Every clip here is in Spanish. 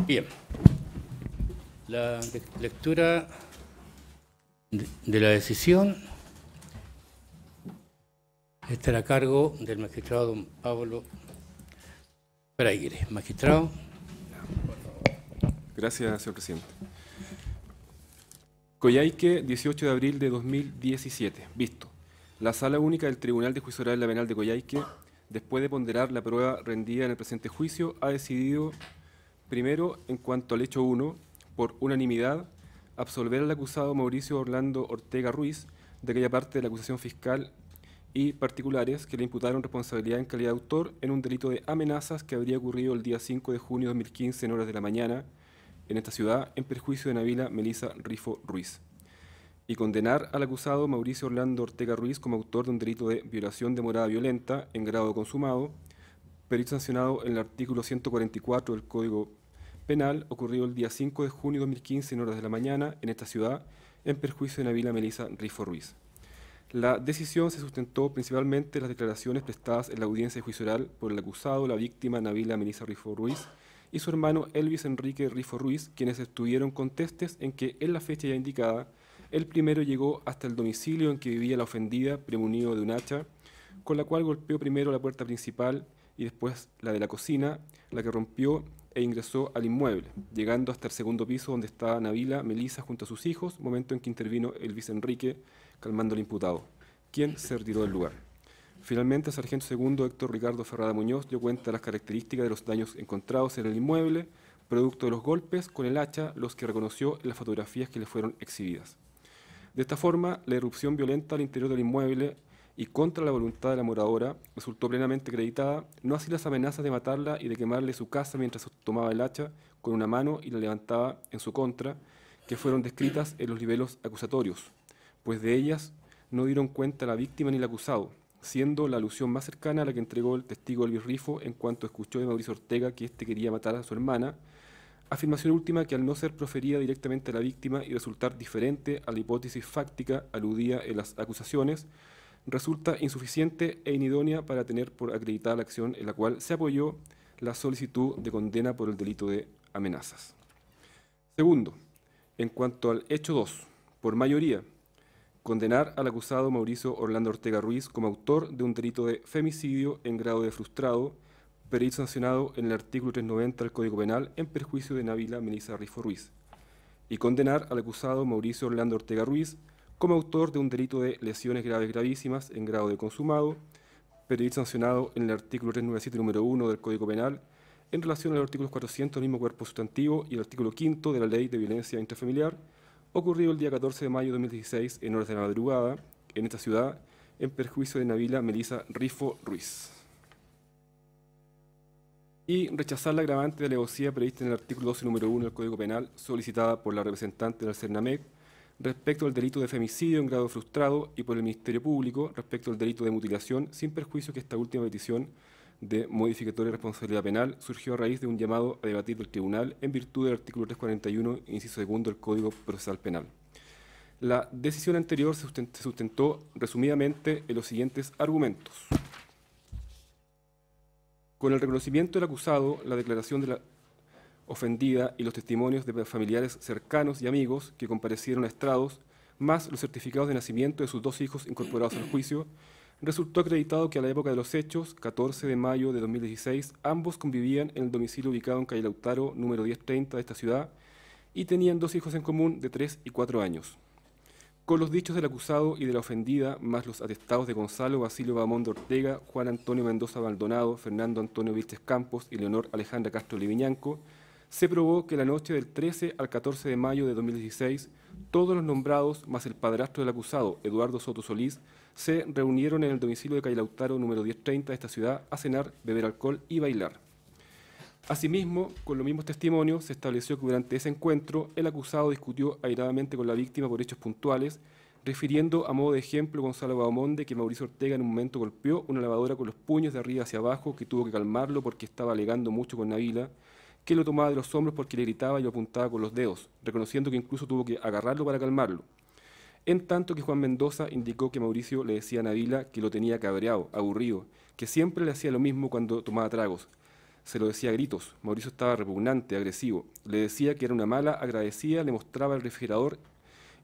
Bien. La lectura de la decisión estará a cargo del magistrado don Pablo Fraire. Magistrado. Gracias, señor presidente. Coyhaique, 18 de abril de 2017. Visto. La Sala Única del Tribunal de Juicio Oral en la Penal de Coyhaique, después de ponderar la prueba rendida en el presente juicio, ha decidido, primero, en cuanto al hecho 1, por unanimidad, absolver al acusado Mauricio Orlando Ortega Ruiz de aquella parte de la acusación fiscal y particulares que le imputaron responsabilidad en calidad de autor en un delito de amenazas que habría ocurrido el día 5 de junio de 2015 en horas de la mañana en esta ciudad en perjuicio de Nabila Melisa Rifo Ruiz, y condenar al acusado Mauricio Orlando Ortega Ruiz como autor de un delito de violación de morada violenta en grado consumado, perito sancionado en el artículo 144 del Código Penal, ocurrido el día 5 de junio de 2015 en horas de la mañana en esta ciudad en perjuicio de Nabila Melisa Rifo Ruiz. La decisión se sustentó principalmente en las declaraciones prestadas en la audiencia de juicio oral por el acusado, la víctima Nabila Melisa Rifo Ruiz, y su hermano Elvis Enrique Rifo Ruiz, quienes estuvieron contestes en que en la fecha ya indicada, el primero llegó hasta el domicilio en que vivía la ofendida, premunido de un hacha, con la cual golpeó primero la puerta principal y después la de la cocina, la que rompió e ingresó al inmueble, llegando hasta el segundo piso donde estaba Nabila Melisa junto a sus hijos, momento en que intervino Elvis Enrique, calmando al imputado, quien se retiró del lugar. Finalmente, el sargento segundo Héctor Ricardo Ferrada Muñoz dio cuenta de las características de los daños encontrados en el inmueble, producto de los golpes con el hacha, los que reconoció en las fotografías que le fueron exhibidas. De esta forma, la irrupción violenta al interior del inmueble y contra la voluntad de la moradora resultó plenamente acreditada, no así las amenazas de matarla y de quemarle su casa mientras tomaba el hacha con una mano y la levantaba en su contra, que fueron descritas en los libelos acusatorios, pues de ellas no dieron cuenta la víctima ni el acusado, siendo la alusión más cercana a la que entregó el testigo Elvis Rifo en cuanto escuchó de Mauricio Ortega que éste quería matar a su hermana, afirmación última que al no ser proferida directamente a la víctima y resultar diferente a la hipótesis fáctica aludida en las acusaciones, resulta insuficiente e inidónea para tener por acreditada la acción en la cual se apoyó la solicitud de condena por el delito de amenazas. Segundo, en cuanto al hecho 2, por mayoría, condenar al acusado Mauricio Orlando Ortega Ruiz como autor de un delito de femicidio en grado de frustrado, perito sancionado en el artículo 390 del Código Penal en perjuicio de Nabila Melisa Rifo Ruiz, y condenar al acusado Mauricio Orlando Ortega Ruiz como autor de un delito de lesiones graves gravísimas en grado de consumado, perito sancionado en el artículo 397 número 1 del Código Penal en relación a los artículos 400 del mismo cuerpo sustantivo y el artículo 5 de la Ley de Violencia Intrafamiliar, ocurrido el día 14 de mayo de 2016 en horas de la madrugada en esta ciudad en perjuicio de Nabila Melisa Rifo Ruiz. Y rechazar la agravante de alevosía prevista en el artículo 12 número 1 del Código Penal solicitada por la representante del CERNAMEC respecto al delito de femicidio en grado frustrado y por el Ministerio Público respecto al delito de mutilación, sin perjuicio que esta última petición de modificatoria de responsabilidad penal surgió a raíz de un llamado a debatir del tribunal en virtud del artículo 341, inciso segundo del Código Procesal Penal. La decisión anterior se sustentó resumidamente en los siguientes argumentos. Con el reconocimiento del acusado, la declaración de la ofendida y los testimonios de familiares cercanos y amigos que comparecieron a estrados, más los certificados de nacimiento de sus dos hijos incorporados al juicio, resultó acreditado que a la época de los hechos, 14 de mayo de 2016, ambos convivían en el domicilio ubicado en calle Lautaro, número 1030 de esta ciudad, y tenían dos hijos en común de 3 y 4 años. Con los dichos del acusado y de la ofendida, más los atestados de Gonzalo Basilio Bahamonde Ortega, Juan Antonio Mendoza Maldonado, Fernando Antonio Vilches Campos y Leonor Alejandra Castro Liviñanco, se probó que la noche del 13 al 14 de mayo de 2016, todos los nombrados, más el padrastro del acusado, Eduardo Soto Solís, se reunieron en el domicilio de calle Lautaro, número 1030 de esta ciudad, a cenar, beber alcohol y bailar. Asimismo, con los mismos testimonios, se estableció que durante ese encuentro el acusado discutió airadamente con la víctima por hechos puntuales, refiriendo a modo de ejemplo Gonzalo Bahamonde que Mauricio Ortega en un momento golpeó una lavadora con los puños de arriba hacia abajo, que tuvo que calmarlo porque estaba alegando mucho con Nabila, que lo tomaba de los hombros porque le gritaba y lo apuntaba con los dedos, reconociendo que incluso tuvo que agarrarlo para calmarlo. En tanto que Juan Mendoza indicó que Mauricio le decía a Nabila que lo tenía cabreado, aburrido, que siempre le hacía lo mismo cuando tomaba tragos, Se lo decía a gritos. Mauricio estaba repugnante, agresivo. Le decía que era una mala, agradecida, le mostraba el refrigerador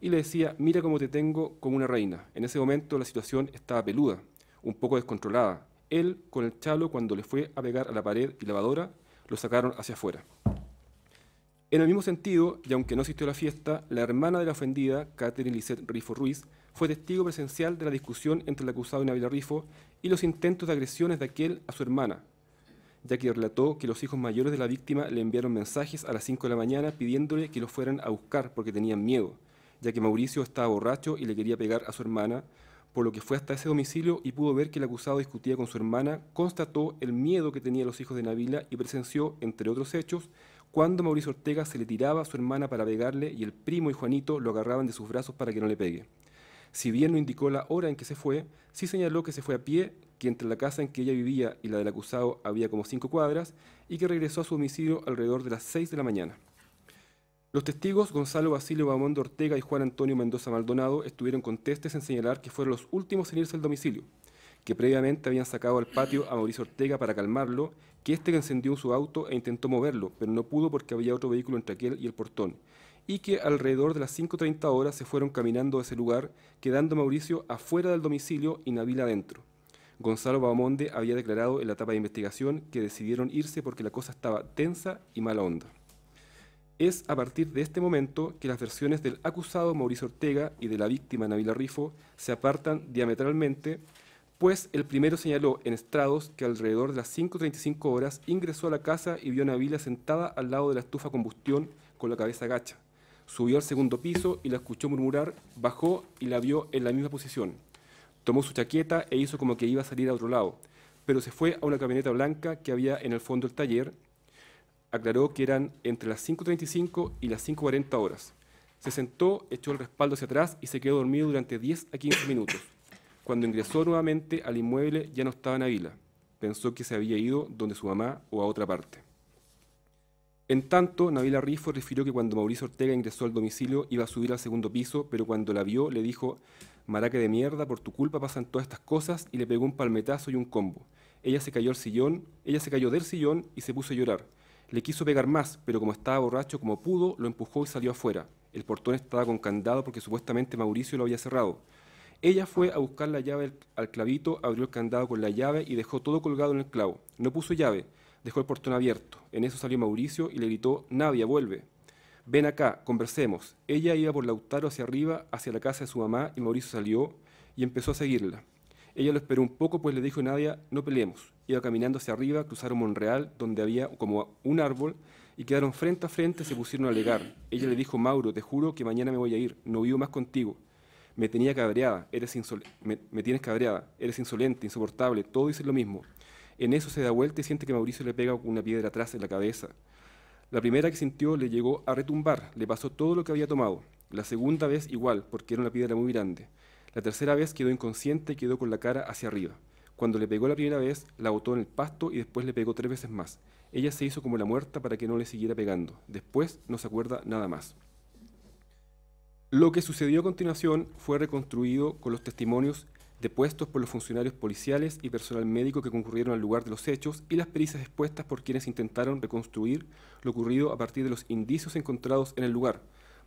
y le decía, mira cómo te tengo como una reina. En ese momento la situación estaba peluda, un poco descontrolada. Él, con el chalo, cuando le fue a pegar a la pared y lavadora, lo sacaron hacia afuera. En el mismo sentido, y aunque no asistió a la fiesta, la hermana de la ofendida, Catherine Lisette Rifo Ruiz, fue testigo presencial de la discusión entre el acusado y Nabila Rifo y los intentos de agresiones de aquel a su hermana, ya que relató que los hijos mayores de la víctima le enviaron mensajes a las 5 de la mañana pidiéndole que los fueran a buscar porque tenían miedo, ya que Mauricio estaba borracho y le quería pegar a su hermana, por lo que fue hasta ese domicilio y pudo ver que el acusado discutía con su hermana, constató el miedo que tenían los hijos de Nabila y presenció, entre otros hechos, cuando Mauricio Ortega se le tiraba a su hermana para pegarle y el primo y Juanito lo agarraban de sus brazos para que no le pegue. Si bien no indicó la hora en que se fue, sí señaló que se fue a pie, que entre la casa en que ella vivía y la del acusado había como 5 cuadras y que regresó a su domicilio alrededor de las 6 de la mañana. Los testigos Gonzalo Basilio Bahamonde Ortega y Juan Antonio Mendoza Maldonado estuvieron contestes en señalar que fueron los últimos en irse del domicilio, que previamente habían sacado al patio a Mauricio Ortega para calmarlo, que éste encendió su auto e intentó moverlo, pero no pudo porque había otro vehículo entre aquel y el portón, y que alrededor de las 5:30 horas se fueron caminando a ese lugar, quedando Mauricio afuera del domicilio y Nabila adentro. Gonzalo Bahamonde había declarado en la etapa de investigación que decidieron irse porque la cosa estaba tensa y mala onda. Es a partir de este momento que las versiones del acusado Mauricio Ortega y de la víctima Nabila Rifo se apartan diametralmente, pues el primero señaló en estrados que alrededor de las 5:35 horas ingresó a la casa y vio a Nabila sentada al lado de la estufa a combustión con la cabeza gacha. Subió al segundo piso y la escuchó murmurar, bajó y la vio en la misma posición. Tomó su chaqueta e hizo como que iba a salir a otro lado, pero se fue a una camioneta blanca que había en el fondo del taller. Aclaró que eran entre las 5:35 y las 5:40 horas. Se sentó, echó el respaldo hacia atrás y se quedó dormido durante 10 a 15 minutos. Cuando ingresó nuevamente al inmueble ya no estaba Nabila. Pensó que se había ido donde su mamá o a otra parte. En tanto, Nabila Rifo refirió que cuando Mauricio Ortega ingresó al domicilio iba a subir al segundo piso, pero cuando la vio le dijo, maraca de mierda, por tu culpa pasan todas estas cosas, y le pegó un palmetazo y un combo. Ella se cayó del sillón y se puso a llorar. Le quiso pegar más, pero como estaba borracho como pudo, lo empujó y salió afuera. El portón estaba con candado porque supuestamente Mauricio lo había cerrado. Ella fue a buscar la llave al clavito, abrió el candado con la llave y dejó todo colgado en el clavo. No puso llave, dejó el portón abierto. En eso salió Mauricio y le gritó, Navia, vuelve. Ven acá, conversemos. Ella iba por Lautaro hacia arriba, hacia la casa de su mamá, y Mauricio salió y empezó a seguirla. Ella lo esperó un poco, pues le dijo a Nadia, no peleemos. Iba caminando hacia arriba, cruzaron Monreal, donde había como un árbol, y quedaron frente a frente y se pusieron a alegar. Ella le dijo, Mauro, te juro que mañana me voy a ir, no vivo más contigo. Me tienes cabreada, eres insolente, insoportable, todo dice lo mismo. En eso se da vuelta y siente que Mauricio le pega una piedra atrás en la cabeza. La primera que sintió le llegó a retumbar, le pasó todo lo que había tomado. La segunda vez igual, porque era una piedra muy grande. La tercera vez quedó inconsciente y quedó con la cara hacia arriba. Cuando le pegó la primera vez, la botó en el pasto y después le pegó 3 veces más. Ella se hizo como la muerta para que no le siguiera pegando. Después no se acuerda nada más. Lo que sucedió a continuación fue reconstruido con los testimonios depuestos por los funcionarios policiales y personal médico que concurrieron al lugar de los hechos y las pericias expuestas por quienes intentaron reconstruir lo ocurrido a partir de los indicios encontrados en el lugar,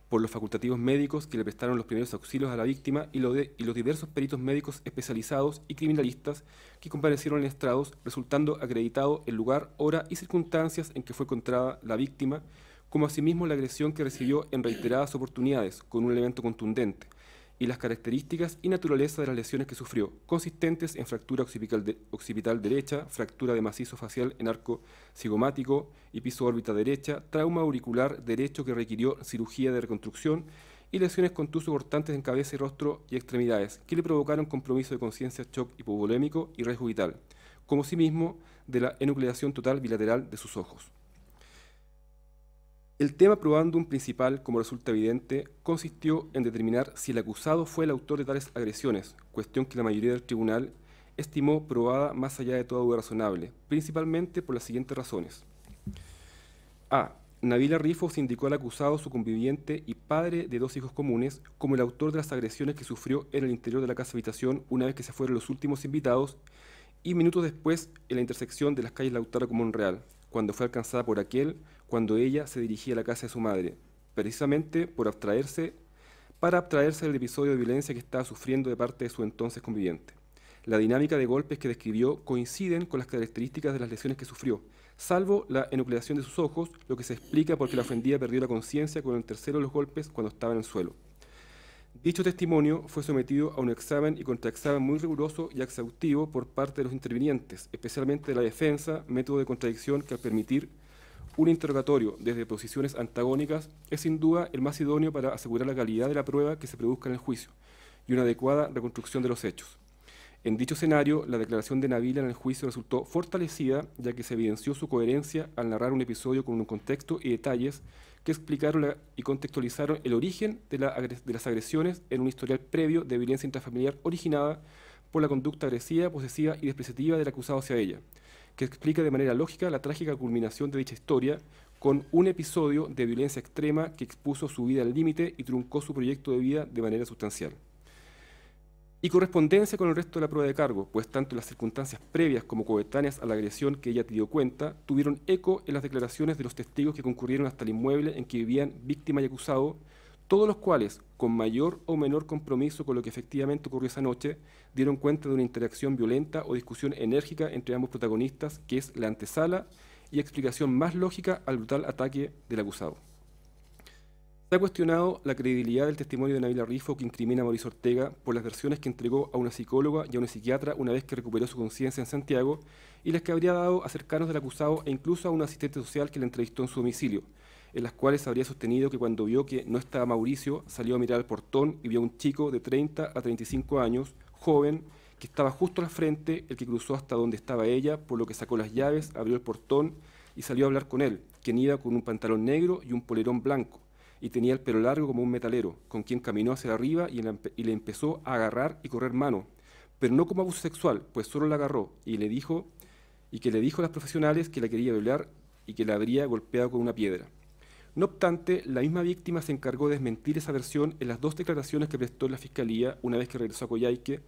por los facultativos médicos que le prestaron los primeros auxilios a la víctima y los diversos peritos médicos especializados y criminalistas que comparecieron en estrados, resultando acreditado el lugar, hora y circunstancias en que fue encontrada la víctima, como asimismo la agresión que recibió en reiteradas oportunidades con un elemento contundente, y las características y naturaleza de las lesiones que sufrió, consistentes en fractura occipital derecha, fractura de macizo facial en arco cigomático y piso órbita derecha, trauma auricular derecho que requirió cirugía de reconstrucción y lesiones contuso cortantes en cabeza y rostro y extremidades, que le provocaron compromiso de conciencia, shock hipovolémico y riesgo vital, como asimismo de la enucleación total bilateral de sus ojos. El tema probandum principal, como resulta evidente, consistió en determinar si el acusado fue el autor de tales agresiones, cuestión que la mayoría del tribunal estimó probada más allá de toda duda razonable, principalmente por las siguientes razones. A. Nabila Rifo se indicó al acusado, su conviviente y padre de 2 hijos comunes, como el autor de las agresiones que sufrió en el interior de la casa-habitación una vez que se fueron los últimos invitados y minutos después en la intersección de las calles Lautaro con Monreal, cuando fue alcanzada por aquel, cuando ella se dirigía a la casa de su madre, precisamente para abstraerse del episodio de violencia que estaba sufriendo de parte de su entonces conviviente. La dinámica de golpes que describió coinciden con las características de las lesiones que sufrió, salvo la enucleación de sus ojos, lo que se explica porque la ofendida perdió la conciencia con el tercero de los golpes cuando estaba en el suelo. Dicho testimonio fue sometido a un examen y contraexamen muy riguroso y exhaustivo por parte de los intervinientes, especialmente de la defensa, método de contradicción que al permitir un interrogatorio desde posiciones antagónicas es sin duda el más idóneo para asegurar la calidad de la prueba que se produzca en el juicio y una adecuada reconstrucción de los hechos. En dicho escenario, la declaración de Nabila en el juicio resultó fortalecida, ya que se evidenció su coherencia al narrar un episodio con un contexto y detalles que explicaron y contextualizaron el origen de las agresiones en un historial previo de violencia intrafamiliar originada por la conducta agresiva, posesiva y despreciativa del acusado hacia ella, que explica de manera lógica la trágica culminación de dicha historia con un episodio de violencia extrema que expuso su vida al límite y truncó su proyecto de vida de manera sustancial. Y correspondencia con el resto de la prueba de cargo, pues tanto las circunstancias previas como coetáneas a la agresión que ella dio cuenta tuvieron eco en las declaraciones de los testigos que concurrieron hasta el inmueble en que vivían víctima y acusado, todos los cuales, con mayor o menor compromiso con lo que efectivamente ocurrió esa noche, dieron cuenta de una interacción violenta o discusión enérgica entre ambos protagonistas, que es la antesala y explicación más lógica al brutal ataque del acusado. Se ha cuestionado la credibilidad del testimonio de Nabila Rifo, que incrimina a Mauricio Ortega por las versiones que entregó a una psicóloga y a una psiquiatra una vez que recuperó su conciencia en Santiago y las que habría dado a cercanos del acusado e incluso a un asistente social que le entrevistó en su domicilio, en las cuales habría sostenido que cuando vio que no estaba Mauricio, salió a mirar al portón y vio a un chico de 30 a 35 años, joven, que estaba justo al frente, el que cruzó hasta donde estaba ella, por lo que sacó las llaves, abrió el portón y salió a hablar con él, quien iba con un pantalón negro y un polerón blanco, y tenía el pelo largo como un metalero, con quien caminó hacia arriba y le empezó a agarrar y correr mano, pero no como abuso sexual, pues solo la agarró y le dijo a las profesionales que la quería violar y que la habría golpeado con una piedra. No obstante, la misma víctima se encargó de desmentir esa versión en las dos declaraciones que prestó en la Fiscalía una vez que regresó a Coyhaique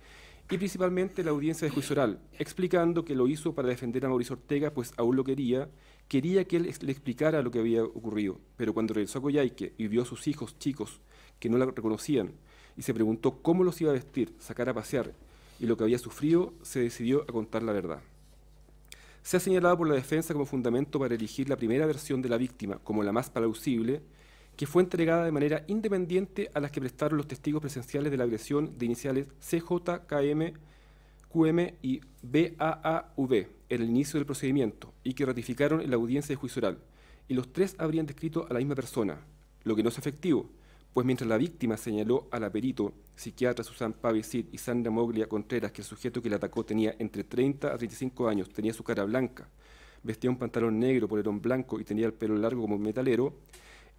y principalmente en la audiencia de juicio oral, explicando que lo hizo para defender a Mauricio Ortega, pues aún lo quería que él le explicara lo que había ocurrido, pero cuando regresó a Coyhaique y vio a sus hijos chicos que no la reconocían y se preguntó cómo los iba a vestir, sacar a pasear y lo que había sufrido, se decidió a contar la verdad. Se ha señalado por la defensa como fundamento para elegir la primera versión de la víctima como la más plausible, que fue entregada de manera independiente a las que prestaron los testigos presenciales de la agresión de iniciales CJ, KM, QM y BAAV en el inicio del procedimiento y que ratificaron en la audiencia de juicio oral, y los tres habrían descrito a la misma persona, lo que no es efectivo, pues mientras la víctima señaló a la perito, psiquiatra Susan Pavicid y Sandra Moglia Contreras que el sujeto que la atacó tenía entre 30 a 35 años, tenía su cara blanca, vestía un pantalón negro, polerón blanco y tenía el pelo largo como un metalero,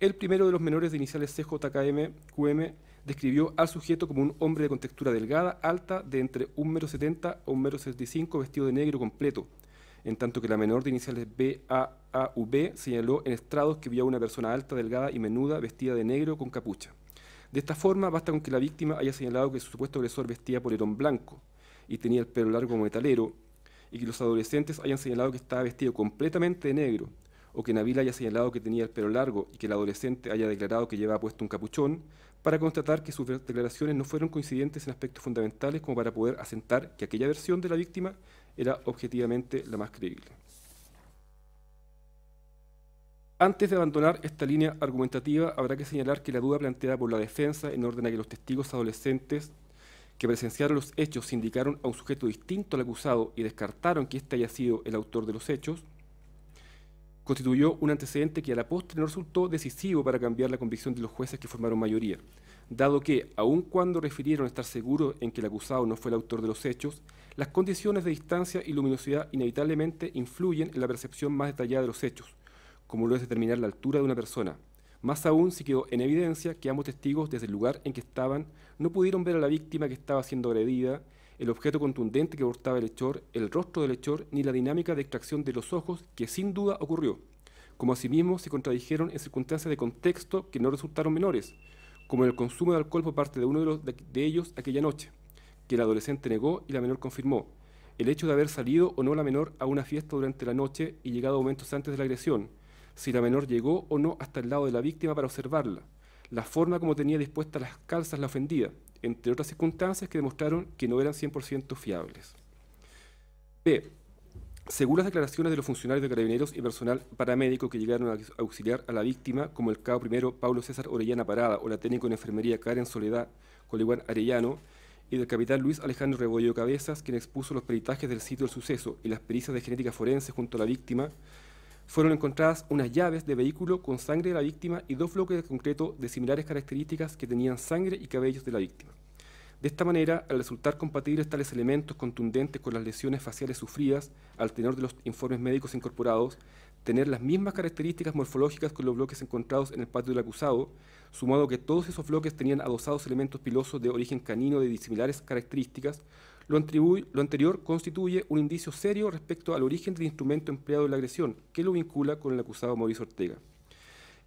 el primero de los menores de iniciales CJKM, QM, describió al sujeto como un hombre de contextura delgada, alta, de entre 1,70 m a 1,75 m, vestido de negro completo, en tanto que la menor de iniciales BAAV señaló en estrados que vio a una persona alta, delgada y menuda, vestida de negro con capucha. De esta forma, basta con que la víctima haya señalado que su supuesto agresor vestía polerón blanco y tenía el pelo largo como metalero, y que los adolescentes hayan señalado que estaba vestido completamente de negro, o que Nabila haya señalado que tenía el pelo largo y que el adolescente haya declarado que llevaba puesto un capuchón, para constatar que sus declaraciones no fueron coincidentes en aspectos fundamentales como para poder asentar que aquella versión de la víctima era objetivamente la más creíble. Antes de abandonar esta línea argumentativa, habrá que señalar que la duda planteada por la defensa en orden a que los testigos adolescentes que presenciaron los hechos indicaron a un sujeto distinto al acusado y descartaron que éste haya sido el autor de los hechos, constituyó un antecedente que a la postre no resultó decisivo para cambiar la convicción de los jueces que formaron mayoría, dado que, aun cuando refirieron estar seguros en que el acusado no fue el autor de los hechos, las condiciones de distancia y luminosidad inevitablemente influyen en la percepción más detallada de los hechos, como lo es determinar la altura de una persona. Más aún si quedó en evidencia que ambos testigos, desde el lugar en que estaban, no pudieron ver a la víctima que estaba siendo agredida, el objeto contundente que portaba el hechor, el rostro del hechor, ni la dinámica de extracción de los ojos, que sin duda ocurrió, como asimismo se contradijeron en circunstancias de contexto que no resultaron menores, como el consumo de alcohol por parte de uno de ellos aquella noche, que el adolescente negó y la menor confirmó, el hecho de haber salido o no la menor a una fiesta durante la noche y llegado momentos antes de la agresión, si la menor llegó o no hasta el lado de la víctima para observarla, la forma como tenía dispuestas las calzas la ofendida, entre otras circunstancias que demostraron que no eran 100% fiables. B. Según las declaraciones de los funcionarios de Carabineros y personal paramédico que llegaron a auxiliar a la víctima, como el cabo primero Paulo César Orellana Parada o la técnico en enfermería Karen Soledad Coliguán Arellano, y del capitán Luis Alejandro Rebollo Cabezas, quien expuso los peritajes del sitio del suceso y las pericias de genética forense junto a la víctima, fueron encontradas unas llaves de vehículo con sangre de la víctima y 2 bloques de concreto de similares características que tenían sangre y cabellos de la víctima. De esta manera, al resultar compatibles tales elementos contundentes con las lesiones faciales sufridas al tenor de los informes médicos incorporados, tener las mismas características morfológicas con los bloques encontrados en el patio del acusado, sumado que todos esos bloques tenían adosados elementos pilosos de origen canino de disimilares características, lo anterior constituye un indicio serio respecto al origen del instrumento empleado en la agresión, que lo vincula con el acusado Mauricio Ortega.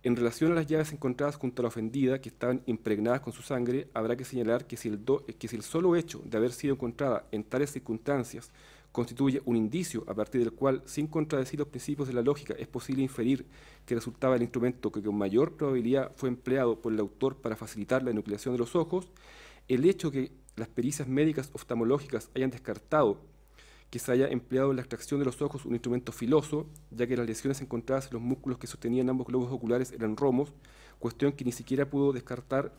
En relación a las llaves encontradas junto a la ofendida, que estaban impregnadas con su sangre, habrá que señalar que si el solo hecho de haber sido encontrada en tales circunstancias constituye un indicio a partir del cual, sin contradecir los principios de la lógica, es posible inferir que resultaba el instrumento que con mayor probabilidad fue empleado por el autor para facilitar la enucleación de los ojos, el hecho que las pericias médicas oftalmológicas hayan descartado que se haya empleado en la extracción de los ojos un instrumento filoso, ya que las lesiones encontradas en los músculos que sostenían ambos globos oculares eran romos, cuestión que ni siquiera pudo descartar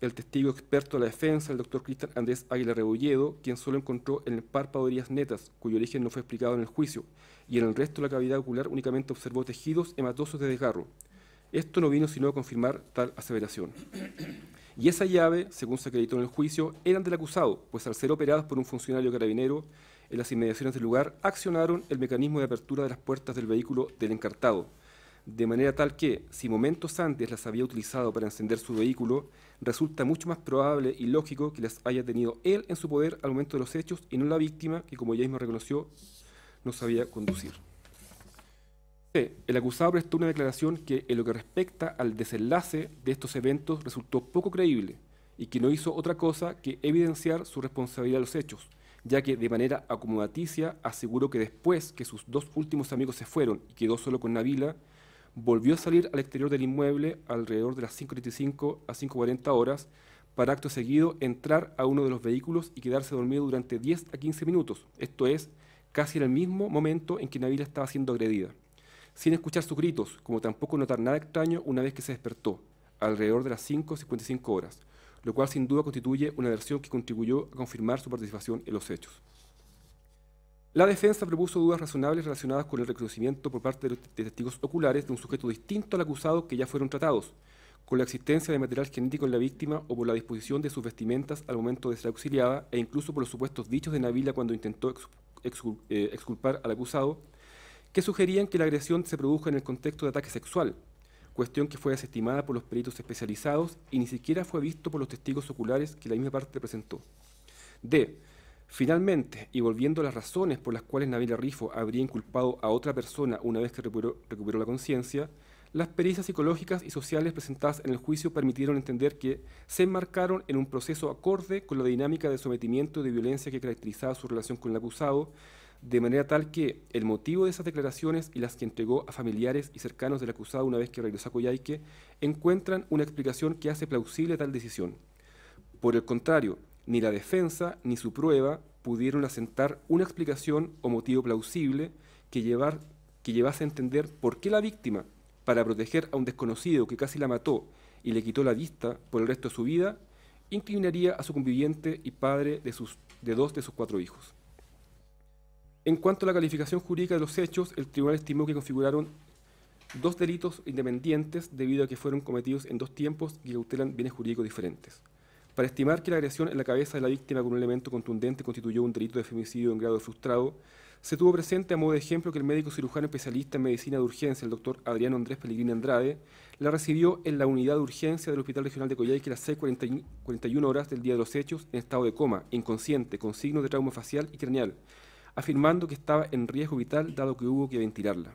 el testigo experto de la defensa, el doctor Cristian Andrés Águila Rebolledo, quien solo encontró en el párpado heridas netas, cuyo origen no fue explicado en el juicio, y en el resto de la cavidad ocular únicamente observó tejidos hematosos de desgarro. Esto no vino sino a confirmar tal aseveración. Y esa llave, según se acreditó en el juicio, eran del acusado, pues al ser operadas por un funcionario carabinero en las inmediaciones del lugar, accionaron el mecanismo de apertura de las puertas del vehículo del encartado, de manera tal que, si momentos antes las había utilizado para encender su vehículo, resulta mucho más probable y lógico que las haya tenido él en su poder al momento de los hechos y no la víctima, que como ya mismo reconoció, no sabía conducir. C. El acusado prestó una declaración que, en lo que respecta al desenlace de estos eventos, resultó poco creíble y que no hizo otra cosa que evidenciar su responsabilidad de los hechos, ya que de manera acomodaticia aseguró que después que sus 2 últimos amigos se fueron y quedó solo con Nabila, volvió a salir al exterior del inmueble alrededor de las 5:35 a 5:40 horas para acto seguido entrar a uno de los vehículos y quedarse dormido durante 10 a 15 minutos, esto es, casi en el mismo momento en que Nabila estaba siendo agredida, sin escuchar sus gritos, como tampoco notar nada extraño una vez que se despertó, alrededor de las 5:55 horas, lo cual sin duda constituye una versión que contribuyó a confirmar su participación en los hechos. La defensa propuso dudas razonables relacionadas con el reconocimiento por parte de testigos oculares de un sujeto distinto al acusado que ya fueron tratados, con la existencia de material genético en la víctima o por la disposición de sus vestimentas al momento de ser auxiliada e incluso por los supuestos dichos de Nabila cuando intentó exculpar al acusado, que sugerían que la agresión se produjo en el contexto de ataque sexual, cuestión que fue desestimada por los peritos especializados y ni siquiera fue visto por los testigos oculares que la misma parte presentó. D. Finalmente, y volviendo a las razones por las cuales Nabila Rifo habría inculpado a otra persona una vez que recuperó la conciencia, las pericias psicológicas y sociales presentadas en el juicio permitieron entender que se enmarcaron en un proceso acorde con la dinámica de sometimiento y de violencia que caracterizaba su relación con el acusado, de manera tal que el motivo de esas declaraciones y las que entregó a familiares y cercanos del acusado una vez que regresó a Coyhaique encuentran una explicación que hace plausible tal decisión. Por el contrario, ni la defensa ni su prueba pudieron asentar una explicación o motivo plausible que llevase a entender por qué la víctima, para proteger a un desconocido que casi la mató y le quitó la vista por el resto de su vida, incriminaría a su conviviente y padre de 2 de sus 4 hijos. En cuanto a la calificación jurídica de los hechos, el tribunal estimó que configuraron 2 delitos independientes debido a que fueron cometidos en 2 tiempos y cautelan bienes jurídicos diferentes. Para estimar que la agresión en la cabeza de la víctima con un elemento contundente constituyó un delito de femicidio en grado frustrado, se tuvo presente a modo de ejemplo que el médico cirujano especialista en medicina de urgencia, el doctor Adriano Andrés Pellegrini Andrade, la recibió en la unidad de urgencia del Hospital Regional de Coyhaique a las 6:41 horas del día de los hechos en estado de coma, inconsciente, con signos de trauma facial y craneal, afirmando que estaba en riesgo vital dado que hubo que ventilarla.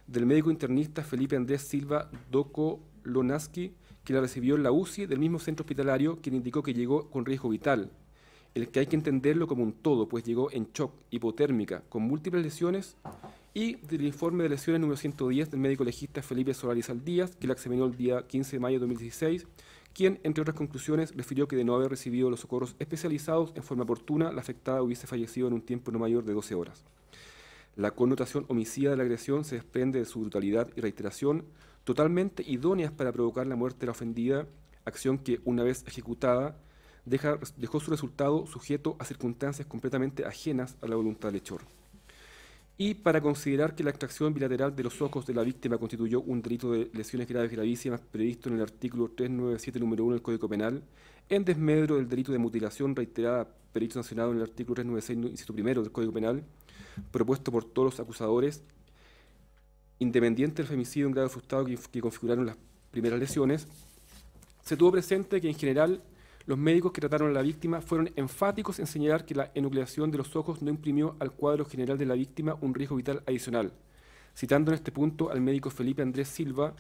Del médico internista Felipe Andrés Silva Doco-Lonaski, que la recibió en la UCI del mismo centro hospitalario, quien indicó que llegó con riesgo vital. el que hay que entenderlo como un todo, pues llegó en shock, hipotérmica, con múltiples lesiones, y del informe de lesiones número 110 del médico legista Felipe Solari Díaz, que la examinó el día 15 de mayo de 2016, quien, entre otras conclusiones, refirió que de no haber recibido los socorros especializados en forma oportuna, la afectada hubiese fallecido en un tiempo no mayor de 12 horas. La connotación homicida de la agresión se desprende de su brutalidad y reiteración, totalmente idóneas para provocar la muerte de la ofendida, acción que, una vez ejecutada, dejó su resultado sujeto a circunstancias completamente ajenas a la voluntad del hechor. Y para considerar que la extracción bilateral de los ojos de la víctima constituyó un delito de lesiones graves gravísimas previsto en el artículo 397, número 1 del Código Penal, en desmedro del delito de mutilación reiterada, perito sancionado en el artículo 396, inciso primero del Código Penal, propuesto por todos los acusadores, independiente del femicidio en grado frustrado que configuraron las primeras lesiones, se tuvo presente que en general los médicos que trataron a la víctima fueron enfáticos en señalar que la enucleación de los ojos no imprimió al cuadro general de la víctima un riesgo vital adicional, citando en este punto al médico Felipe Andrés Silva,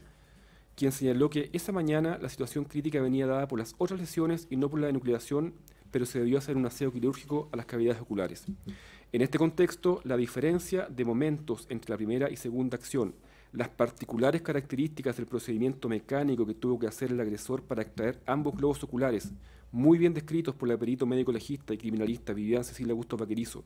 quien señaló que esa mañana la situación crítica venía dada por las otras lesiones y no por la enucleación, pero se debió hacer un aseo quirúrgico a las cavidades oculares. En este contexto, la diferencia de momentos entre la primera y segunda acción, las particulares características del procedimiento mecánico que tuvo que hacer el agresor para extraer ambos globos oculares, muy bien descritos por la perito médico legista y criminalista Vivian Cecilia Augusto Vaquerizo,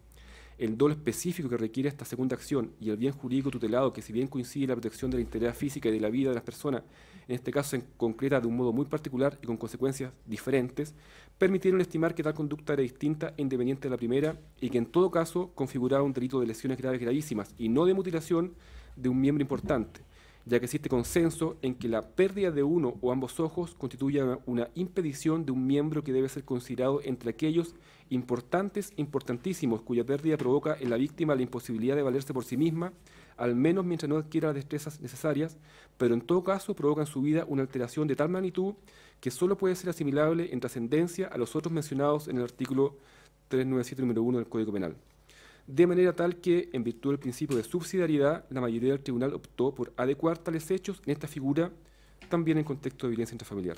el dolo específico que requiere esta segunda acción y el bien jurídico tutelado que, si bien coincide en la protección de la integridad física y de la vida de las personas, en este caso se concreta de un modo muy particular y con consecuencias diferentes, permitieron estimar que tal conducta era distinta e independiente de la primera y que en todo caso configuraba un delito de lesiones graves gravísimas y no de mutilación de un miembro importante, ya que existe consenso en que la pérdida de uno o ambos ojos constituye una impedición de un miembro que debe ser considerado entre aquellos importantísimos, cuya pérdida provoca en la víctima la imposibilidad de valerse por sí misma, al menos mientras no adquiera las destrezas necesarias, pero en todo caso provoca en su vida una alteración de tal magnitud que solo puede ser asimilable en trascendencia a los otros mencionados en el artículo 397, número 1 del Código Penal. De manera tal que, en virtud del principio de subsidiariedad, la mayoría del tribunal optó por adecuar tales hechos en esta figura, también en contexto de violencia intrafamiliar.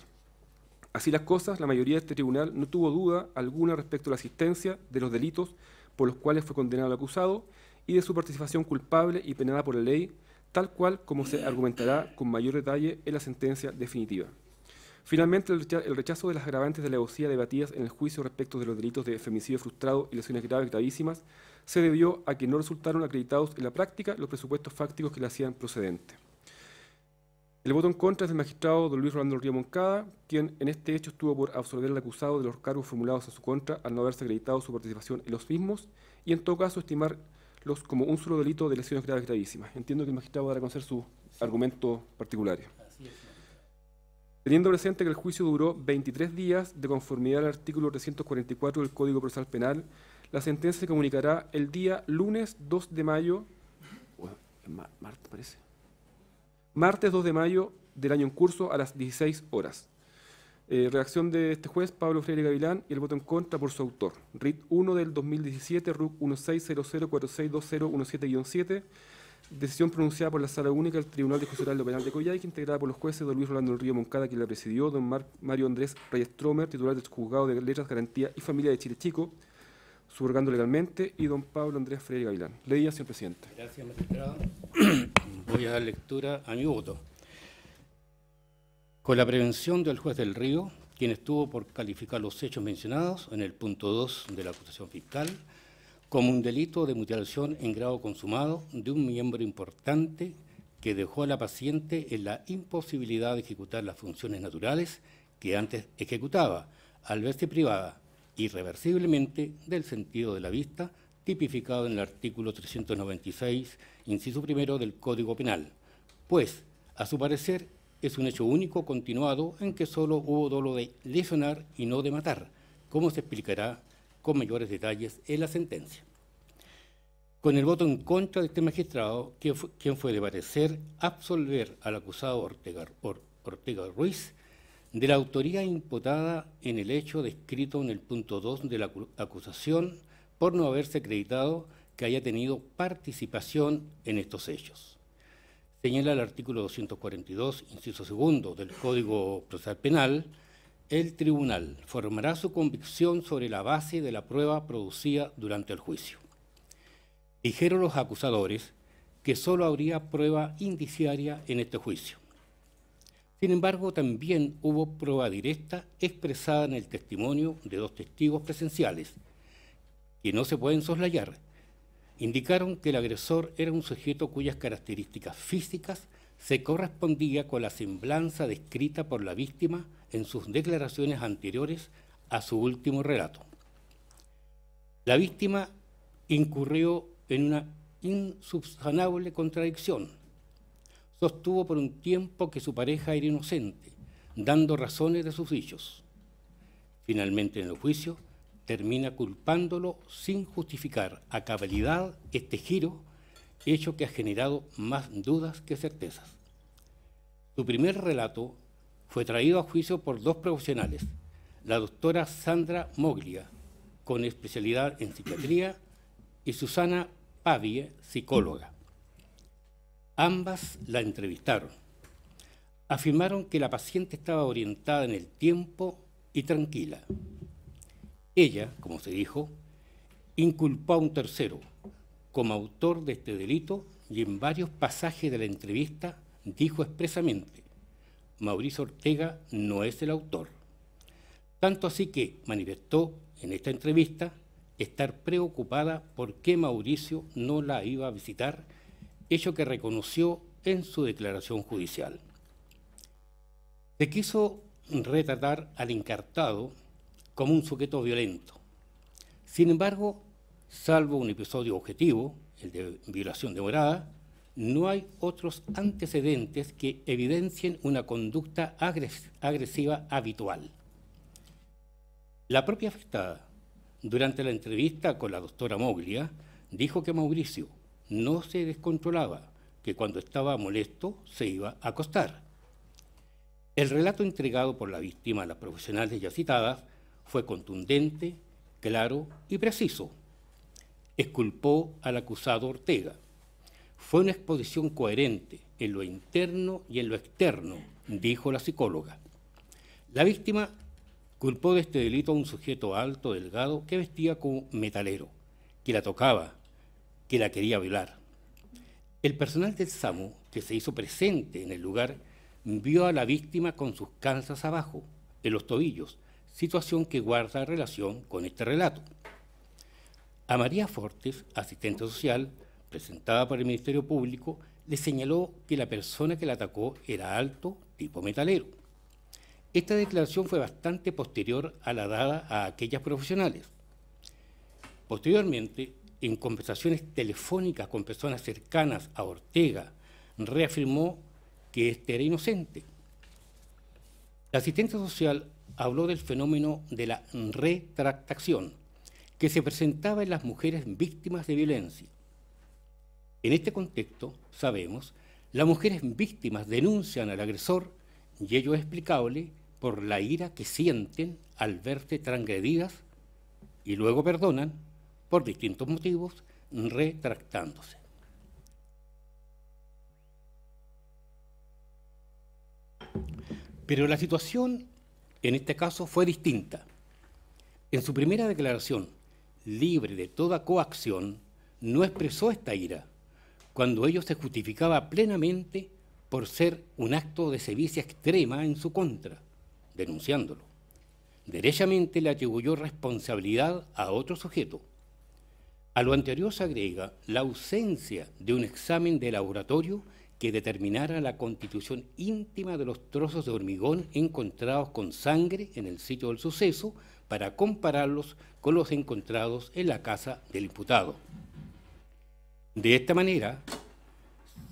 Así las cosas, la mayoría de este tribunal no tuvo duda alguna respecto a la existencia de los delitos por los cuales fue condenado el acusado y de su participación culpable y penada por la ley, tal cual como se argumentará con mayor detalle en la sentencia definitiva. Finalmente, el rechazo de las agravantes de alevosía debatidas en el juicio respecto de los delitos de femicidio frustrado y lesiones graves gravísimas se debió a que no resultaron acreditados en la práctica los presupuestos fácticos que la hacían procedente. El voto en contra es del magistrado don Luis Rolando Río Moncada, quien en este hecho estuvo por absolver al acusado de los cargos formulados en su contra al no haberse acreditado su participación en los mismos y en todo caso estimarlos como un solo delito de lesiones graves gravísimas. Entiendo que el magistrado dará a conocer sus argumentos particulares. Teniendo presente que el juicio duró 23 días de conformidad al artículo 344 del Código Procesal Penal, la sentencia se comunicará el día lunes 2 de mayo, martes 2 de mayo del año en curso a las 16 horas. Redacción de este juez, Pablo Freire Gavilán, y el voto en contra por su autor. RIT 1 del 2017, RUC 1600462017-7, decisión pronunciada por la Sala Única del Tribunal de Juicio Oral Penal de Coyhaique, integrada por los jueces don Luis Rolando del Río Moncada, quien la presidió, don Mario Andrés Reyes Stromer, titular del Juzgado de Letras, Garantía y Familia de Chile Chico, subrogando legalmente, y don Pablo Andrés Freire Gavilán. Leía, señor presidente. Gracias, magistrado. Voy a dar lectura a mi voto. Con la prevención del juez del Río, quien estuvo por calificar los hechos mencionados en el punto 2 de la acusación fiscal como un delito de mutilación en grado consumado de un miembro importante que dejó a la paciente en la imposibilidad de ejecutar las funciones naturales que antes ejecutaba, al verse privada irreversiblemente del sentido de la vista, tipificado en el artículo 396, inciso primero del Código Penal, pues, a su parecer, es un hecho único continuado en que solo hubo dolo de lesionar y no de matar, como se explicará con mayores detalles en la sentencia. Con el voto en contra de este magistrado, quien fue de parecer absolver al acusado Ortega Ruiz de la autoría imputada en el hecho descrito en el punto 2 de la acusación por no haberse acreditado que haya tenido participación en estos hechos. Señala el artículo 242, inciso segundo del Código Procesal Penal, el tribunal formará su convicción sobre la base de la prueba producida durante el juicio. Dijeron los acusadores que solo habría prueba indiciaria en este juicio. Sin embargo, también hubo prueba directa expresada en el testimonio de dos testigos presenciales, que no se pueden soslayar. Indicaron que el agresor era un sujeto cuyas características físicas se correspondía con la semblanza descrita por la víctima en sus declaraciones anteriores a su último relato. La víctima incurrió en una insubsanable contradicción. Sostuvo por un tiempo que su pareja era inocente, dando razones de sus dichos. Finalmente, en el juicio, termina culpándolo sin justificar a cabalidad este giro, hecho que ha generado más dudas que certezas. Su primer relato fue traído a juicio por dos profesionales, la doctora Sandra Moglia, con especialidad en psiquiatría, y Susana Pavie, psicóloga. Ambas la entrevistaron. Afirmaron que la paciente estaba orientada en el tiempo y tranquila. Ella, como se dijo, inculpó a un tercero como autor de este delito y en varios pasajes de la entrevista dijo expresamente: Mauricio Ortega no es el autor. Tanto así que manifestó en esta entrevista estar preocupada por qué Mauricio no la iba a visitar, hecho que reconoció en su declaración judicial. Se quiso retratar al encartado como un sujeto violento. Sin embargo, salvo un episodio objetivo, el de violación de morada, no hay otros antecedentes que evidencien una conducta agresiva habitual. La propia afectada, durante la entrevista con la doctora Moglia, dijo que Mauricio no se descontrolaba, que cuando estaba molesto se iba a acostar. El relato entregado por la víctima a las profesionales ya citadas fue contundente, claro y preciso. Exculpó al acusado Ortega. Fue una exposición coherente en lo interno y en lo externo, dijo la psicóloga. La víctima culpó de este delito a un sujeto alto, delgado, que vestía como metalero, que la tocaba, que la quería violar. El personal del SAMU, que se hizo presente en el lugar, vio a la víctima con sus calzas abajo, en los tobillos, situación que guarda relación con este relato. A María Fortes, asistente social, presentada por el Ministerio Público, le señaló que la persona que la atacó era alto, tipo metalero. Esta declaración fue bastante posterior a la dada a aquellas profesionales. Posteriormente, en conversaciones telefónicas con personas cercanas a Ortega, reafirmó que éste era inocente. La asistente social habló del fenómeno de la retractación, que se presentaba en las mujeres víctimas de violencia. En este contexto, sabemos, las mujeres víctimas denuncian al agresor y ello es explicable por la ira que sienten al verse transgredidas y luego perdonan por distintos motivos, retractándose. Pero la situación en este caso fue distinta. En su primera declaración, libre de toda coacción, no expresó esta ira, cuando ello se justificaba plenamente por ser un acto de sevicia extrema en su contra, denunciándolo. Derechamente le atribuyó responsabilidad a otro sujeto. A lo anterior se agrega la ausencia de un examen de laboratorio que determinara la constitución íntima de los trozos de hormigón encontrados con sangre en el sitio del suceso para compararlos con los encontrados en la casa del imputado. De esta manera,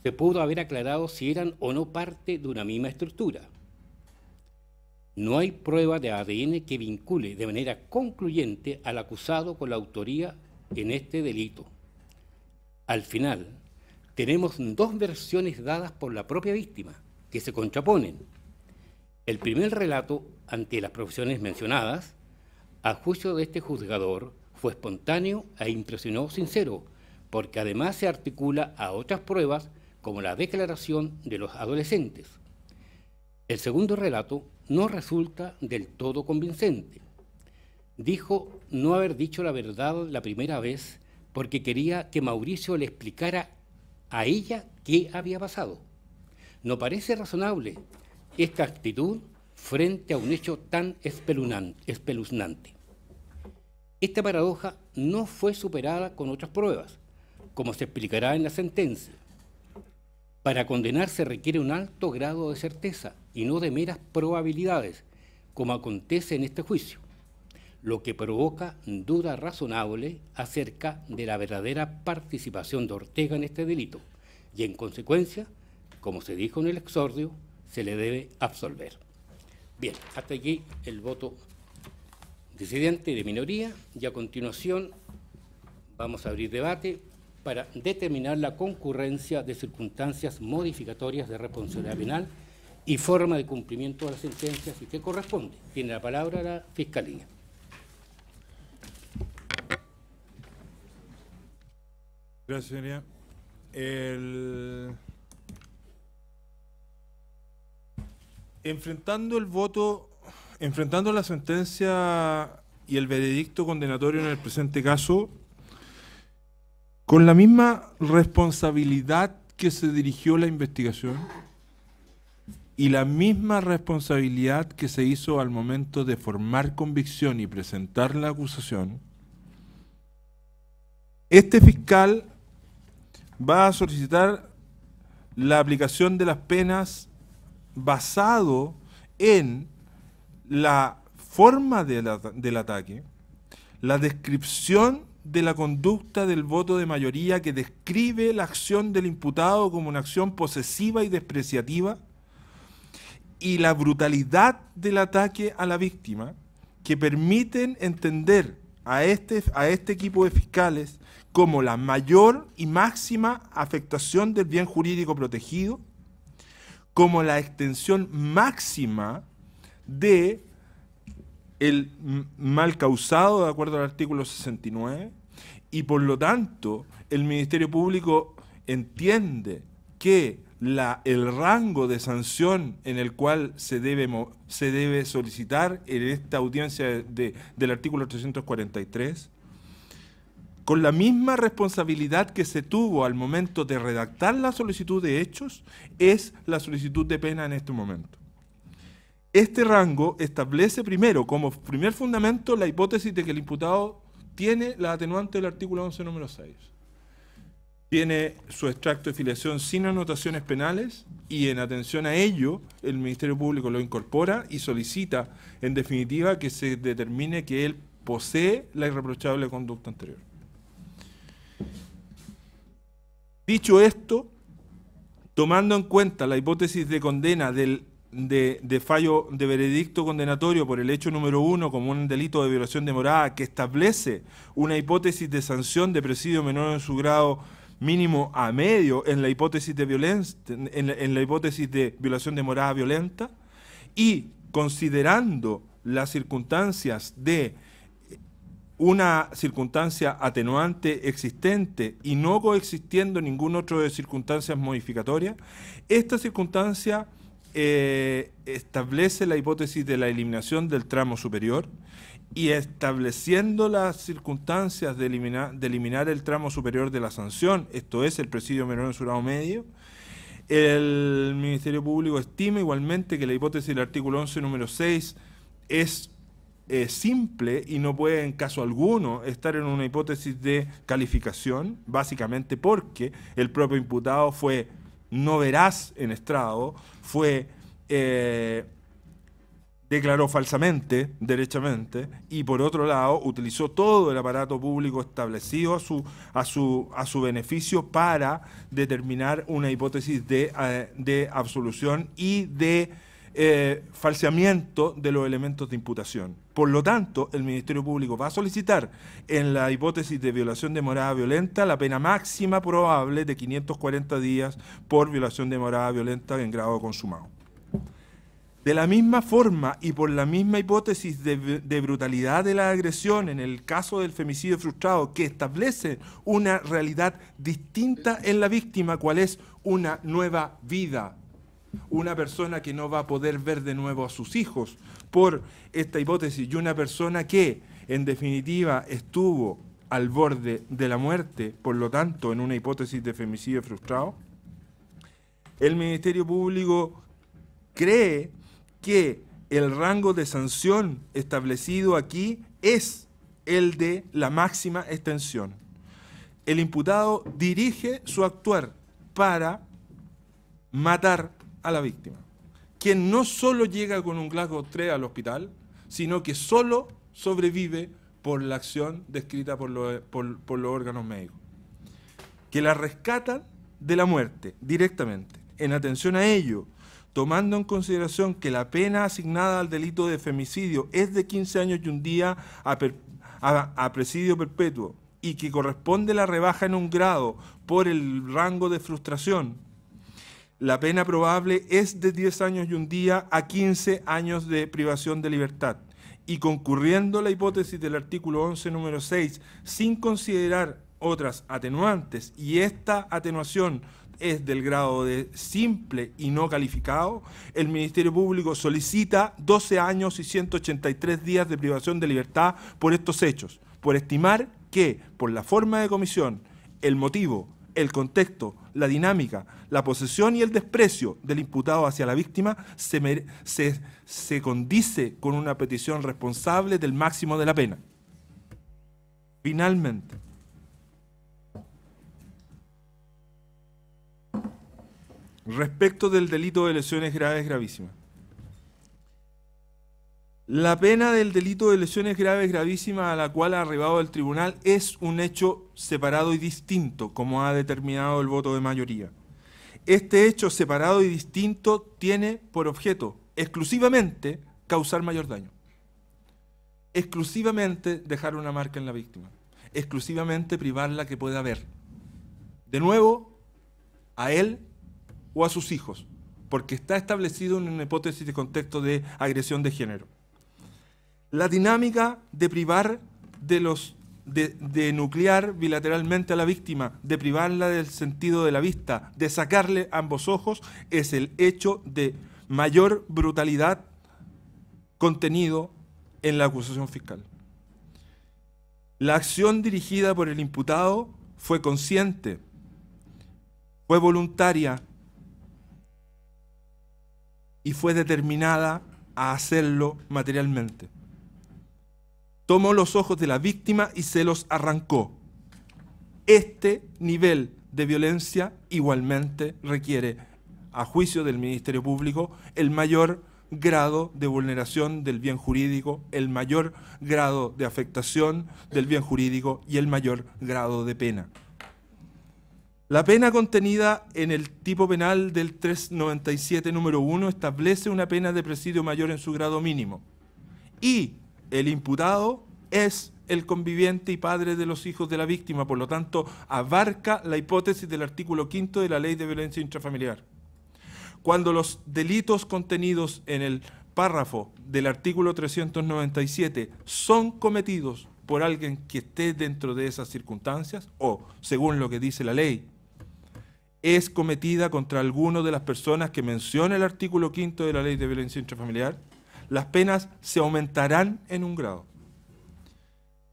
se pudo haber aclarado si eran o no parte de una misma estructura. No hay prueba de ADN que vincule de manera concluyente al acusado con la autoría en este delito. Al final, tenemos dos versiones dadas por la propia víctima, que se contraponen. El primer relato ante las profesiones mencionadas, a juicio de este juzgador, fue espontáneo e impresionó sincero, porque además se articula a otras pruebas como la declaración de los adolescentes. El segundo relato no resulta del todo convincente. Dijo no haber dicho la verdad la primera vez porque quería que Mauricio le explicara a ella qué había pasado. No parece razonable esta actitud frente a un hecho tan espeluznante. Esta paradoja no fue superada con otras pruebas, como se explicará en la sentencia. Para condenar se requiere un alto grado de certeza y no de meras probabilidades, como acontece en este juicio, lo que provoca duda razonable acerca de la verdadera participación de Ortega en este delito y, en consecuencia, como se dijo en el exordio, se le debe absolver. Bien, hasta aquí el voto disidente de minoría y a continuación vamos a abrir debate para determinar la concurrencia de circunstancias modificatorias de responsabilidad penal y forma de cumplimiento de las sentencias y qué corresponde. Tiene la palabra la Fiscalía. Gracias, señoría. Enfrentando la sentencia y el veredicto condenatorio en el presente caso, con la misma responsabilidad que se dirigió la investigación y la misma responsabilidad que se hizo al momento de formar convicción y presentar la acusación, este fiscal va a solicitar la aplicación de las penas basado en la forma del ataque, la descripción de la conducta del voto de mayoría que describe la acción del imputado como una acción posesiva y despreciativa, y la brutalidad del ataque a la víctima, que permiten entender a este equipo de fiscales como la mayor y máxima afectación del bien jurídico protegido, como la extensión máxima de el mal causado de acuerdo al artículo 69, y por lo tanto el Ministerio Público entiende que el rango de sanción en el cual se debe solicitar en esta audiencia del artículo 343, con la misma responsabilidad que se tuvo al momento de redactar la solicitud de hechos, es la solicitud de pena en este momento. Este rango establece primero, como primer fundamento, la hipótesis de que el imputado tiene la atenuante del artículo 11, número 6. Tiene su extracto de filiación sin anotaciones penales y en atención a ello, el Ministerio Público lo incorpora y solicita, en definitiva, que se determine que él posee la irreprochable conducta anterior. Dicho esto, tomando en cuenta la hipótesis de condena de fallo de veredicto condenatorio por el hecho número 1 como un delito de violación de morada que establece una hipótesis de sanción de presidio menor en su grado mínimo a medio en la hipótesis de violencia, en la hipótesis de violación de morada violenta, y considerando las circunstancias de una circunstancia atenuante existente y no coexistiendo ningún otro de circunstancias modificatorias, esta circunstancia establece la hipótesis de la eliminación del tramo superior, y estableciendo las circunstancias de eliminar el tramo superior de la sanción, esto es el presidio menor en su grado medio, el Ministerio Público estima igualmente que la hipótesis del artículo 11, número 6 es simple y no puede en caso alguno estar en una hipótesis de calificación, básicamente porque el propio imputado fue no veraz en estrado, declaró falsamente, derechamente, y por otro lado utilizó todo el aparato público establecido a su beneficio para determinar una hipótesis de absolución y de falseamiento de los elementos de imputación. Por lo tanto, el Ministerio Público va a solicitar en la hipótesis de violación de morada violenta la pena máxima probable de 540 días por violación de morada violenta en grado consumado. De la misma forma y por la misma hipótesis de brutalidad de la agresión en el caso del femicidio frustrado, que establece una realidad distinta en la víctima, cual es una nueva vida, una persona que no va a poder ver de nuevo a sus hijos por esta hipótesis y una persona que, en definitiva, estuvo al borde de la muerte, por lo tanto, en una hipótesis de femicidio frustrado, el Ministerio Público cree que el rango de sanción establecido aquí es el de la máxima extensión. El imputado dirige su actuar para matar a la víctima, quien no solo llega con un Glasgow 3 al hospital, sino que solo sobrevive por la acción descrita por los órganos médicos, que la rescatan de la muerte directamente. En atención a ello, tomando en consideración que la pena asignada al delito de femicidio es de 15 años y un día a presidio perpetuo y que corresponde la rebaja en un grado por el rango de frustración, la pena probable es de 10 años y un día a 15 años de privación de libertad. Y concurriendo la hipótesis del artículo 11, número 6, sin considerar otras atenuantes, y esta atenuación es del grado de simple y no calificado, el Ministerio Público solicita 12 años y 183 días de privación de libertad por estos hechos, por estimar que, por la forma de comisión, el motivo, el contexto, la dinámica, la posesión y el desprecio del imputado hacia la víctima se condice con una petición responsable del máximo de la pena. Finalmente, respecto del delito de lesiones graves gravísimas. La pena del delito de lesiones graves gravísimas a la cual ha arribado el tribunal es un hecho separado y distinto, como ha determinado el voto de mayoría. Este hecho separado y distinto tiene por objeto exclusivamente causar mayor daño, exclusivamente dejar una marca en la víctima, exclusivamente privarla que pueda ver, de nuevo, a él o a sus hijos, porque está establecido en una hipótesis de contexto de agresión de género. La dinámica de privar de nuclear bilateralmente a la víctima, de privarla del sentido de la vista, de sacarle ambos ojos, es el hecho de mayor brutalidad contenido en la acusación fiscal. La acción dirigida por el imputado fue consciente, fue voluntaria y fue determinada a hacerlo materialmente. Tomó los ojos de la víctima y se los arrancó. Este nivel de violencia igualmente requiere, a juicio del Ministerio Público, el mayor grado de vulneración del bien jurídico, el mayor grado de afectación del bien jurídico y el mayor grado de pena. La pena contenida en el tipo penal del 397 número 1 establece una pena de presidio mayor en su grado mínimo y el imputado es el conviviente y padre de los hijos de la víctima, por lo tanto, abarca la hipótesis del artículo 5 de la Ley de Violencia Intrafamiliar. Cuando los delitos contenidos en el párrafo del artículo 397 son cometidos por alguien que esté dentro de esas circunstancias, o, según lo que dice la ley, es cometida contra alguno de las personas que menciona el artículo 5 de la Ley de Violencia Intrafamiliar, las penas se aumentarán en un grado.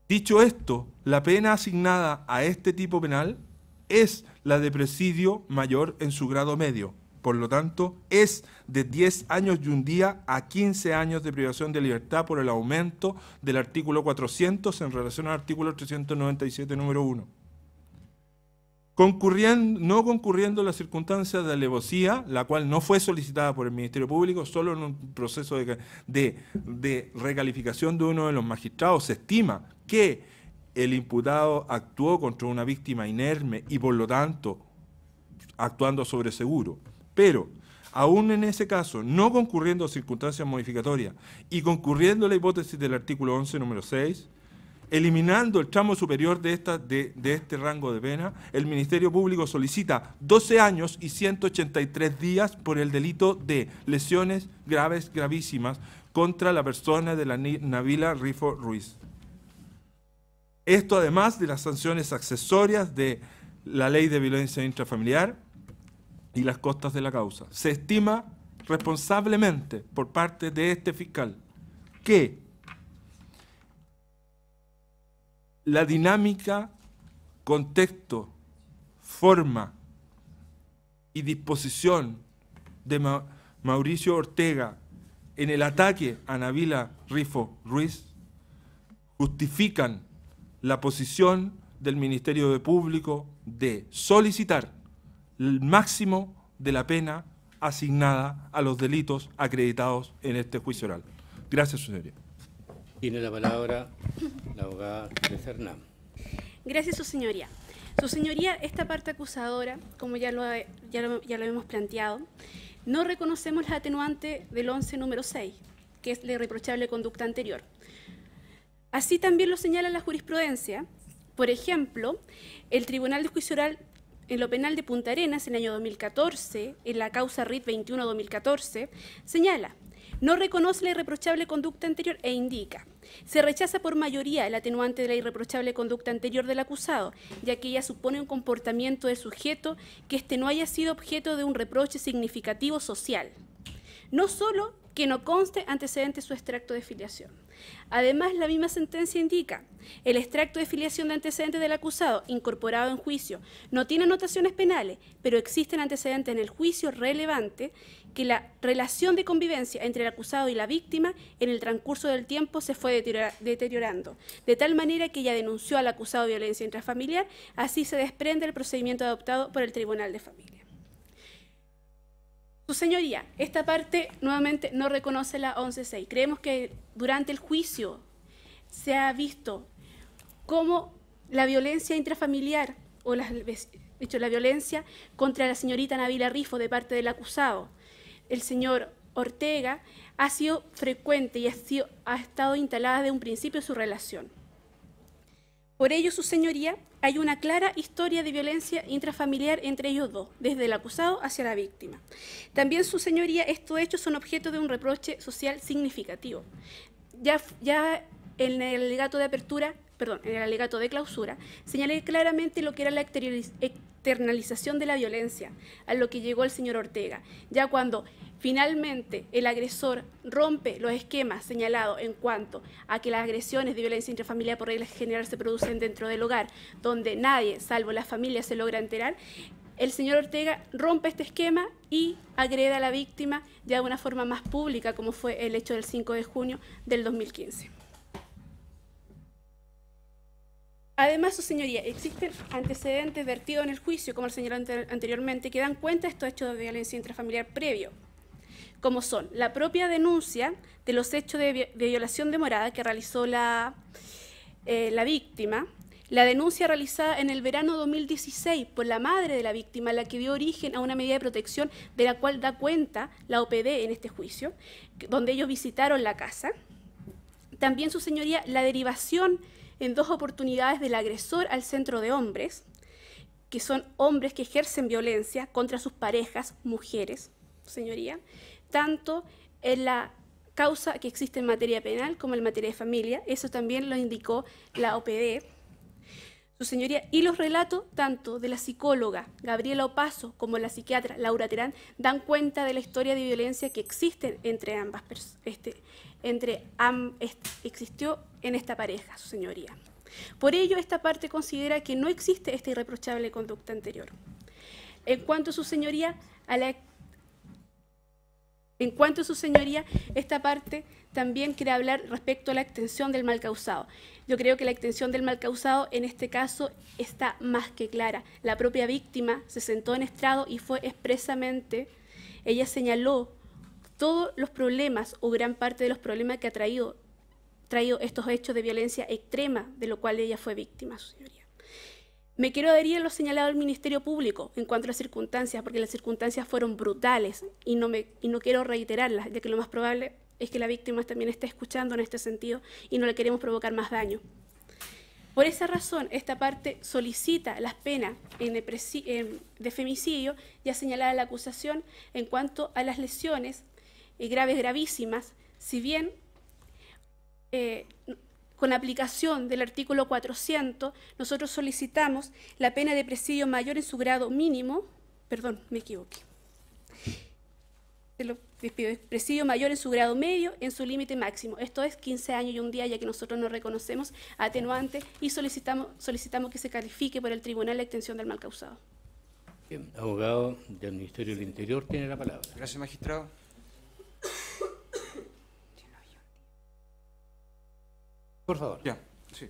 Dicho esto, la pena asignada a este tipo penal es la de presidio mayor en su grado medio. Por lo tanto, es de 10 años y un día a 15 años de privación de libertad por el aumento del artículo 400 en relación al artículo 397 número 1. No concurriendo las circunstancias de alevosía, la cual no fue solicitada por el Ministerio Público, solo en un proceso de recalificación de uno de los magistrados, se estima que el imputado actuó contra una víctima inerme y por lo tanto actuando sobre seguro. Pero, aún en ese caso, no concurriendo circunstancias modificatorias y concurriendo la hipótesis del artículo 11, número 6, eliminando el tramo superior de este rango de pena, el Ministerio Público solicita 12 años y 183 días por el delito de lesiones graves gravísimas contra la persona de la Nabila Rifo Ruiz. Esto además de las sanciones accesorias de la Ley de Violencia Intrafamiliar y las costas de la causa. Se estima responsablemente por parte de este fiscal que la dinámica, contexto, forma y disposición de Mauricio Ortega en el ataque a Nabila Rifo Ruiz justifican la posición del Ministerio Público de solicitar el máximo de la pena asignada a los delitos acreditados en este juicio oral. Gracias, señoría. Tiene la palabra la abogada Teresa Hernán. Gracias, su señoría. Su señoría, esta parte acusadora, como ya lo hemos planteado, no reconocemos la atenuante del 11 número 6, que es la irreprochable conducta anterior. Así también lo señala la jurisprudencia. Por ejemplo, el Tribunal de Juicio Oral en lo penal de Punta Arenas, en el año 2014, en la causa RIT 21-2014, señala: no reconoce la irreprochable conducta anterior e indica: se rechaza por mayoría el atenuante de la irreprochable conducta anterior del acusado, ya que ella supone un comportamiento del sujeto que éste no haya sido objeto de un reproche significativo social. No solo que no conste antecedente su extracto de filiación. Además, la misma sentencia indica: el extracto de filiación de antecedentes del acusado incorporado en juicio no tiene anotaciones penales, pero existen antecedentes en el juicio relevante que la relación de convivencia entre el acusado y la víctima en el transcurso del tiempo se fue deteriorando, de tal manera que ella denunció al acusado de violencia intrafamiliar. Así se desprende el procedimiento adoptado por el Tribunal de Familia. Su señoría, esta parte nuevamente no reconoce la 11.6. Creemos que durante el juicio se ha visto cómo la violencia intrafamiliar o la violencia contra la señorita Nabila Rifo de parte del acusado, el señor Ortega, ha sido frecuente y ha estado instalada desde un principio su relación. Por ello, su señoría, hay una clara historia de violencia intrafamiliar entre ellos dos, desde el acusado hacia la víctima. También, su señoría, estos hechos son objeto de un reproche social significativo. Ya en el alegato de apertura, en el alegato de clausura, señalé claramente lo que era la externalización de la violencia, a lo que llegó el señor Ortega. Ya cuando finalmente el agresor rompe los esquemas señalados en cuanto a que las agresiones de violencia intrafamiliar por regla general se producen dentro del hogar, donde nadie, salvo la familia, se logra enterar, el señor Ortega rompe este esquema y agrede a la víctima ya de una forma más pública, como fue el hecho del 5 de junio del 2015. Además, su señoría, existen antecedentes vertidos en el juicio, como el señaló anteriormente, que dan cuenta de estos hechos de violencia intrafamiliar previo, como son la propia denuncia de los hechos de violación de morada que realizó la víctima, la denuncia realizada en el verano 2016 por la madre de la víctima, la que dio origen a una medida de protección de la cual da cuenta la OPD en este juicio, donde ellos visitaron la casa. También, su señoría, la derivación en 2 oportunidades del agresor al centro de hombres, que son hombres que ejercen violencia contra sus parejas, mujeres, señoría, tanto en la causa que existe en materia penal como en materia de familia. Eso también lo indicó la OPD. Su señoría, y los relatos tanto de la psicóloga Gabriela Opaso como la psiquiatra Laura Terán dan cuenta de la historia de violencia que existen entre ambas existió en esta pareja, su señoría. Por ello, esta parte considera que no existe esta irreprochable conducta anterior. En cuanto a su señoría, esta parte también quiere hablar respecto a la extensión del mal causado. Yo creo que la extensión del mal causado en este caso está más que clara. La propia víctima se sentó en estrado y fue expresamente, ella señaló todos los problemas o gran parte de los problemas que ha traído estos hechos de violencia extrema, de lo cual ella fue víctima, su señoría. Me quiero adherir a lo señalado del Ministerio Público en cuanto a las circunstancias, porque las circunstancias fueron brutales y no quiero reiterarlas, ya que lo más probable es que la víctima también esté escuchando en este sentido y no le queremos provocar más daño. Por esa razón, esta parte solicita las penas de femicidio ya señalada la acusación en cuanto a las lesiones graves, gravísimas, si bien con aplicación del artículo 400, nosotros solicitamos la pena de presidio mayor en su grado mínimo perdón, me equivoqué. Presidio mayor en su grado medio, en su límite máximo. Esto es 15 años y un día, ya que nosotros no reconocemos atenuante y solicitamos que se califique por el tribunal la extensión del mal causado. Bien, abogado del Ministerio del Interior tiene la palabra. Gracias, magistrado. Por favor. Ya, sí.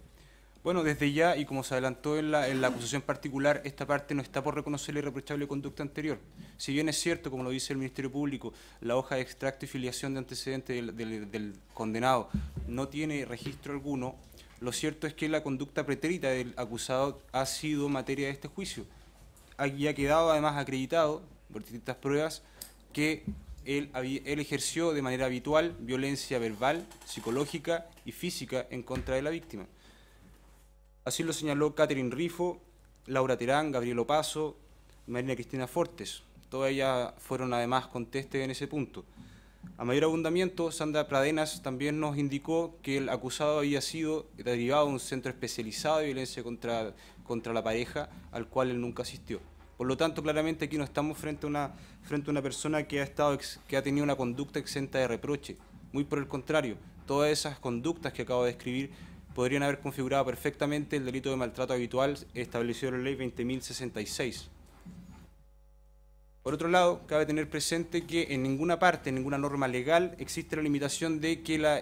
Bueno, desde ya, y como se adelantó en la acusación particular, esta parte no está por reconocer la irreprochable conducta anterior. Si bien es cierto, como lo dice el Ministerio Público, la hoja de extracto y filiación de antecedentes del condenado no tiene registro alguno, lo cierto es que la conducta pretérita del acusado ha sido materia de este juicio. Y ha quedado además acreditado por distintas pruebas que él ejerció de manera habitual violencia verbal, psicológica y física en contra de la víctima. Así lo señaló Catherine Rifo, Laura Terán, Gabriel Opaso, Marina Cristina Fortes. Todas ellas fueron además contestes en ese punto. A mayor abundamiento, Sandra Pradenas también nos indicó que el acusado había sido derivado de un centro especializado de violencia contra la pareja, al cual él nunca asistió. Por lo tanto, claramente aquí no estamos frente a una persona que ha tenido una conducta exenta de reproche. Muy por el contrario, todas esas conductas que acabo de describir podrían haber configurado perfectamente el delito de maltrato habitual establecido en la ley 20.066. Por otro lado, cabe tener presente que en ninguna parte, en ninguna norma legal, existe la limitación de que la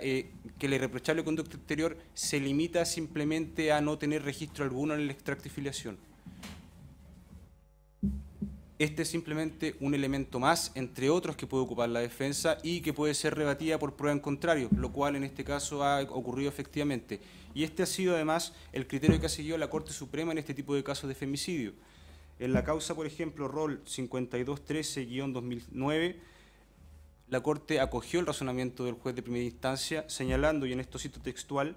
irreprochable conducta exterior se limita simplemente a no tener registro alguno en el extracto y filiación. Este es simplemente un elemento más, entre otros, que puede ocupar la defensa y que puede ser rebatida por prueba en contrario, lo cual en este caso ha ocurrido efectivamente. Y este ha sido además el criterio que ha seguido la Corte Suprema en este tipo de casos de femicidio. En la causa, por ejemplo, Rol 5213-2009, la Corte acogió el razonamiento del juez de primera instancia, señalando, y en esto cito textual,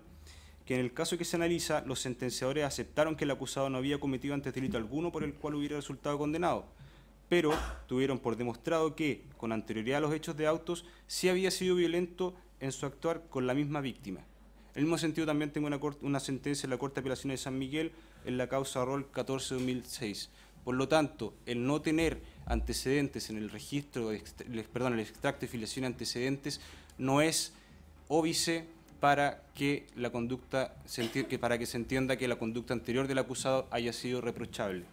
que en el caso que se analiza, los sentenciadores aceptaron que el acusado no había cometido antes delito alguno por el cual hubiera resultado condenado, pero tuvieron por demostrado que, con anterioridad a los hechos de autos, sí había sido violento en su actuar con la misma víctima. En el mismo sentido también tengo una sentencia en la Corte de Apelaciones de San Miguel en la causa Rol 14-2006. Por lo tanto, el no tener antecedentes en el registro, el extracto de filiación de antecedentes, no es óbice para que para que se entienda que la conducta anterior del acusado haya sido reprochable.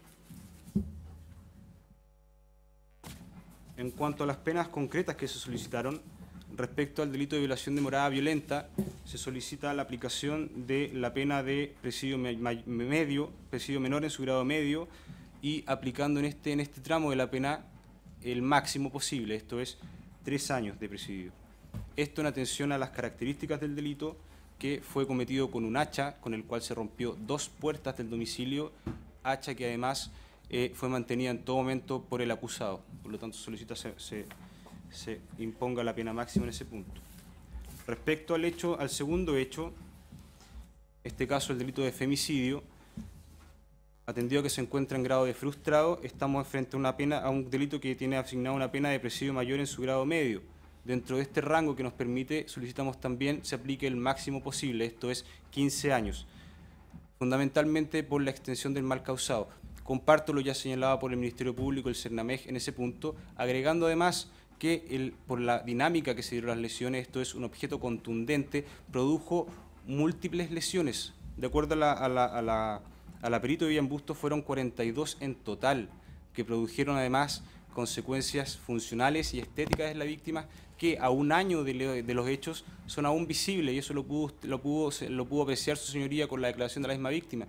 En cuanto a las penas concretas que se solicitaron, respecto al delito de violación de morada violenta, se solicita la aplicación de la pena de presidio menor en su grado medio, y aplicando en este tramo de la pena el máximo posible, esto es 3 años de presidio. Esto en atención a las características del delito, que fue cometido con un hacha, con el cual se rompió 2 puertas del domicilio, hacha que además fue mantenida en todo momento por el acusado. Por lo tanto, solicita se imponga la pena máxima en ese punto. Respecto al segundo hecho, este caso el delito de femicidio, atendido que se encuentra en grado de frustrado, estamos frente a un delito que tiene asignado una pena de presidio mayor en su grado medio. Dentro de este rango que nos permite, solicitamos también se aplique el máximo posible, esto es 15 años, fundamentalmente por la extensión del mal causado. Comparto lo ya señalado por el Ministerio Público, el CERNAMEG, en ese punto, agregando además que por la dinámica que se dieron las lesiones, esto es un objeto contundente, produjo múltiples lesiones. De acuerdo a la perito de Villambusto, fueron 42 en total, que produjeron además consecuencias funcionales y estéticas de la víctima que a un año de los hechos son aún visibles, y eso lo pudo apreciar su señoría con la declaración de la misma víctima.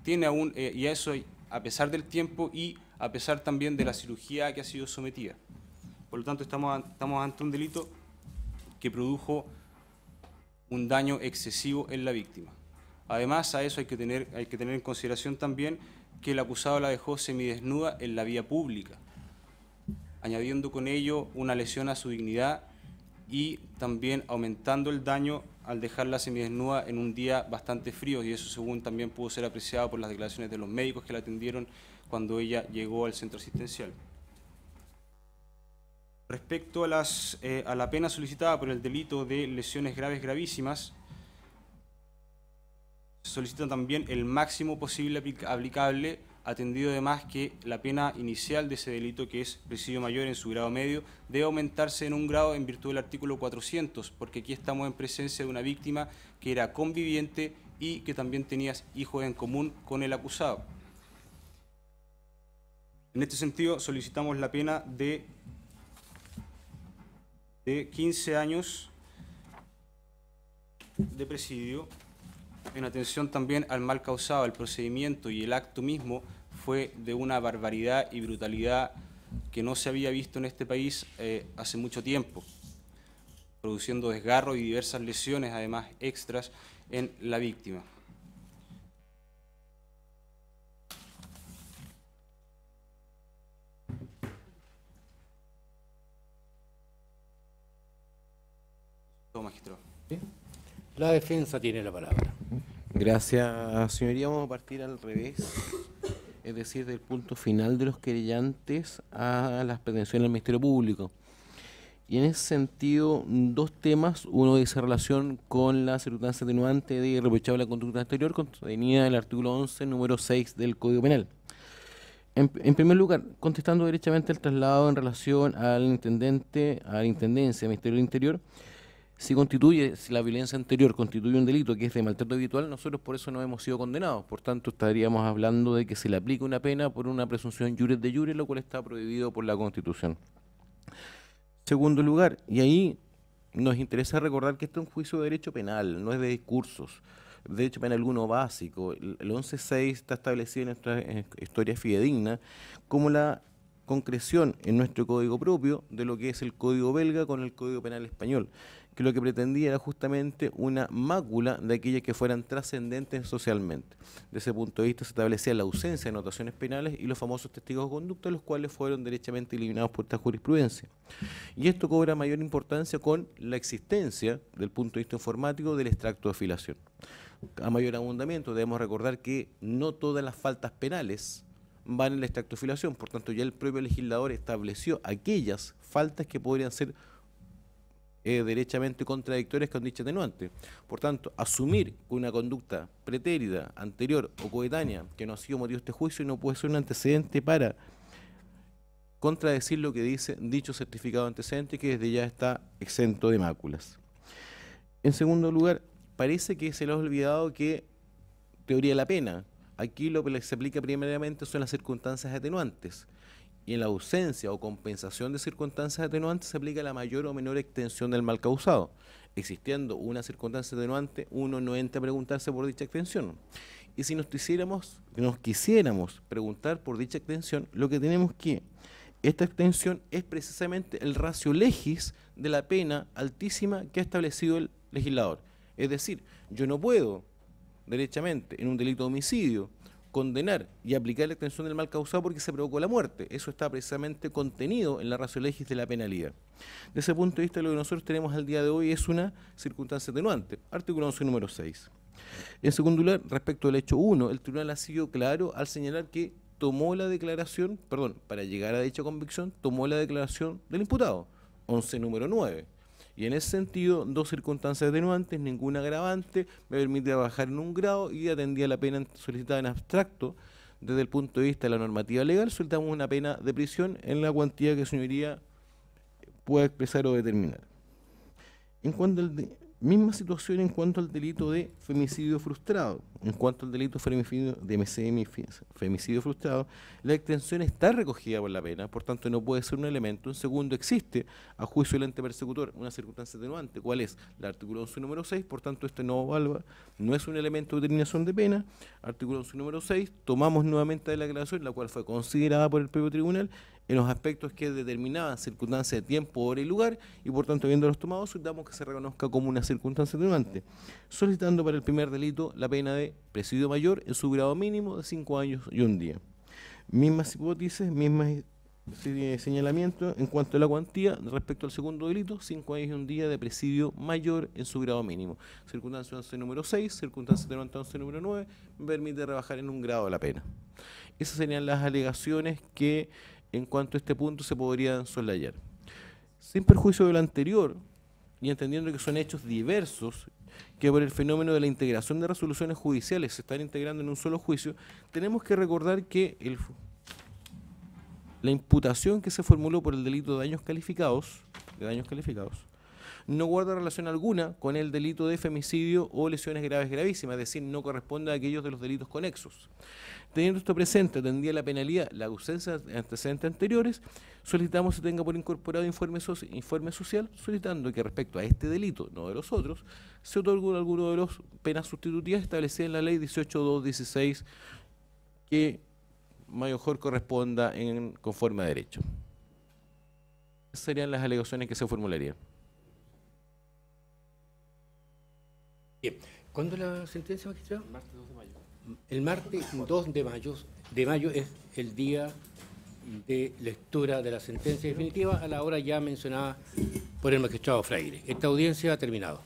Tiene aún, y eso a pesar del tiempo y a pesar también de la cirugía que ha sido sometida. Por lo tanto, estamos ante un delito que produjo un daño excesivo en la víctima. Además, a eso hay que tener en consideración también que el acusado la dejó semidesnuda en la vía pública, añadiendo con ello una lesión a su dignidad y también aumentando el daño al dejarla semidesnuda en un día bastante frío, y eso según también pudo ser apreciado por las declaraciones de los médicos que la atendieron cuando ella llegó al centro asistencial. Respecto a la pena solicitada por el delito de lesiones graves gravísimas, se solicita también el máximo posible aplicable atendido además que la pena inicial de ese delito, que es presidio mayor en su grado medio, debe aumentarse en un grado en virtud del artículo 400, porque aquí estamos en presencia de una víctima que era conviviente y que también tenía hijos en común con el acusado. En este sentido, solicitamos la pena de 15 años de presidio, en atención también al mal causado. El procedimiento y el acto mismo fue de una barbaridad y brutalidad que no se había visto en este país hace mucho tiempo, produciendo desgarro y diversas lesiones, además extras, en la víctima. Todo, magistrado. La defensa tiene la palabra. Gracias, señoría. Vamos a partir al revés, es decir, del punto final de los querellantes a las pretensiones del Ministerio Público. Y en ese sentido, dos temas. Uno dice relación con la circunstancia atenuante de irreprochable conducta anterior, contenida en el artículo 11, número 6 del Código Penal. En primer lugar, contestando derechamente el traslado en relación al intendente, a la Intendencia del Ministerio del Interior, si la violencia anterior constituye un delito que es de maltrato habitual, nosotros por eso no hemos sido condenados. Por tanto, estaríamos hablando de que se le aplica una pena por una presunción iure de iure, lo cual está prohibido por la Constitución. Segundo lugar, y ahí nos interesa recordar que este es un juicio de derecho penal, no es de discursos. Derecho penal alguno básico. El 11.6 está establecido en nuestra historia fidedigna como la concreción en nuestro código propio de lo que es el Código belga con el Código Penal español, que lo que pretendía era justamente una mácula de aquellas que fueran trascendentes socialmente. Desde ese punto de vista se establecía la ausencia de notaciones penales y los famosos testigos de conducta, los cuales fueron derechamente eliminados por esta jurisprudencia. Y esto cobra mayor importancia con la existencia, del punto de vista informático, del extracto de filiación. A mayor abundamiento debemos recordar que no todas las faltas penales van en el extracto de filiación, por tanto ya el propio legislador estableció aquellas faltas que podrían ser derechamente contradictorias con dicha atenuante. Por tanto, asumir que una conducta pretérita, anterior o coetánea que no ha sido motivo de este juicio no puede ser un antecedente para contradecir lo que dice dicho certificado antecedente, que desde ya está exento de máculas. En segundo lugar, parece que se le ha olvidado que teoría de la pena. Aquí lo que se aplica primeramente son las circunstancias atenuantes. Y en la ausencia o compensación de circunstancias atenuantes se aplica la mayor o menor extensión del mal causado. Existiendo una circunstancia atenuante, uno no entra a preguntarse por dicha extensión. Y si nos quisiéramos preguntar por dicha extensión, lo que tenemos que, esta extensión es precisamente el ratio legis de la pena altísima que ha establecido el legislador. Es decir, yo no puedo, derechamente, en un delito de homicidio, condenar y aplicar la extensión del mal causado porque se provocó la muerte. Eso está precisamente contenido en la ratio legis de la penalidad. Desde ese punto de vista, lo que nosotros tenemos al día de hoy es una circunstancia atenuante. Artículo 11, número 6. En segundo lugar, respecto al hecho 1, el tribunal ha sido claro al señalar que tomó la declaración, para llegar a dicha convicción, tomó la declaración del imputado, 11, número 9. Y en ese sentido, dos circunstancias atenuantes, ninguna agravante, me permite bajar en un grado y atendía la pena solicitada en abstracto. Desde el punto de vista de la normativa legal, solicitamos una pena de prisión en la cuantía que señoría pueda expresar o determinar. En cuanto al misma situación en cuanto al delito de femicidio frustrado. En cuanto al delito de femicidio frustrado, la extensión está recogida por la pena, por tanto no puede ser un elemento. En segundo, existe a juicio del ente persecutor una circunstancia atenuante, ¿cuál es? El artículo 11, número 6, por tanto este no es un elemento de determinación de pena. Artículo 11, número 6, tomamos nuevamente la declaración, la cual fue considerada por el propio tribunal, en los aspectos que determinaban circunstancias de tiempo, hora y lugar, y por tanto, habiéndolos tomado, solicitamos que se reconozca como una circunstancia atenuante, solicitando para el primer delito la pena de presidio mayor en su grado mínimo de 5 años y 1 día. Mismas hipótesis, mismas señalamientos en cuanto a la cuantía respecto al segundo delito, 5 años y 1 día de presidio mayor en su grado mínimo. Circunstancia 11, número 6, circunstancia atenuante 11, número 9, me permite rebajar en 1 grado la pena. Esas serían las alegaciones que en cuanto a este punto se podrían soslayar. Sin perjuicio de lo anterior, y entendiendo que son hechos diversos, que por el fenómeno de la integración de resoluciones judiciales se están integrando en un solo juicio, tenemos que recordar que la imputación que se formuló por el delito de daños calificados, no guarda relación alguna con el delito de femicidio o lesiones graves gravísimas, es decir, no corresponde a aquellos de los delitos conexos. Teniendo esto presente, tendría la penalidad la ausencia de antecedentes anteriores, solicitamos se tenga por incorporado informe social, solicitando que respecto a este delito, no de los otros, se otorgue alguno de las penas sustitutivas establecidas en la ley 18.216, que mejor corresponda conforme a derecho. Esas serían las alegaciones que se formularían. Bien. ¿Cuándo la sentencia, magistrado? El martes 2 de mayo. El martes 2 de mayo es el día de lectura de la sentencia definitiva a la hora ya mencionada por el magistrado Freire. Esta audiencia ha terminado.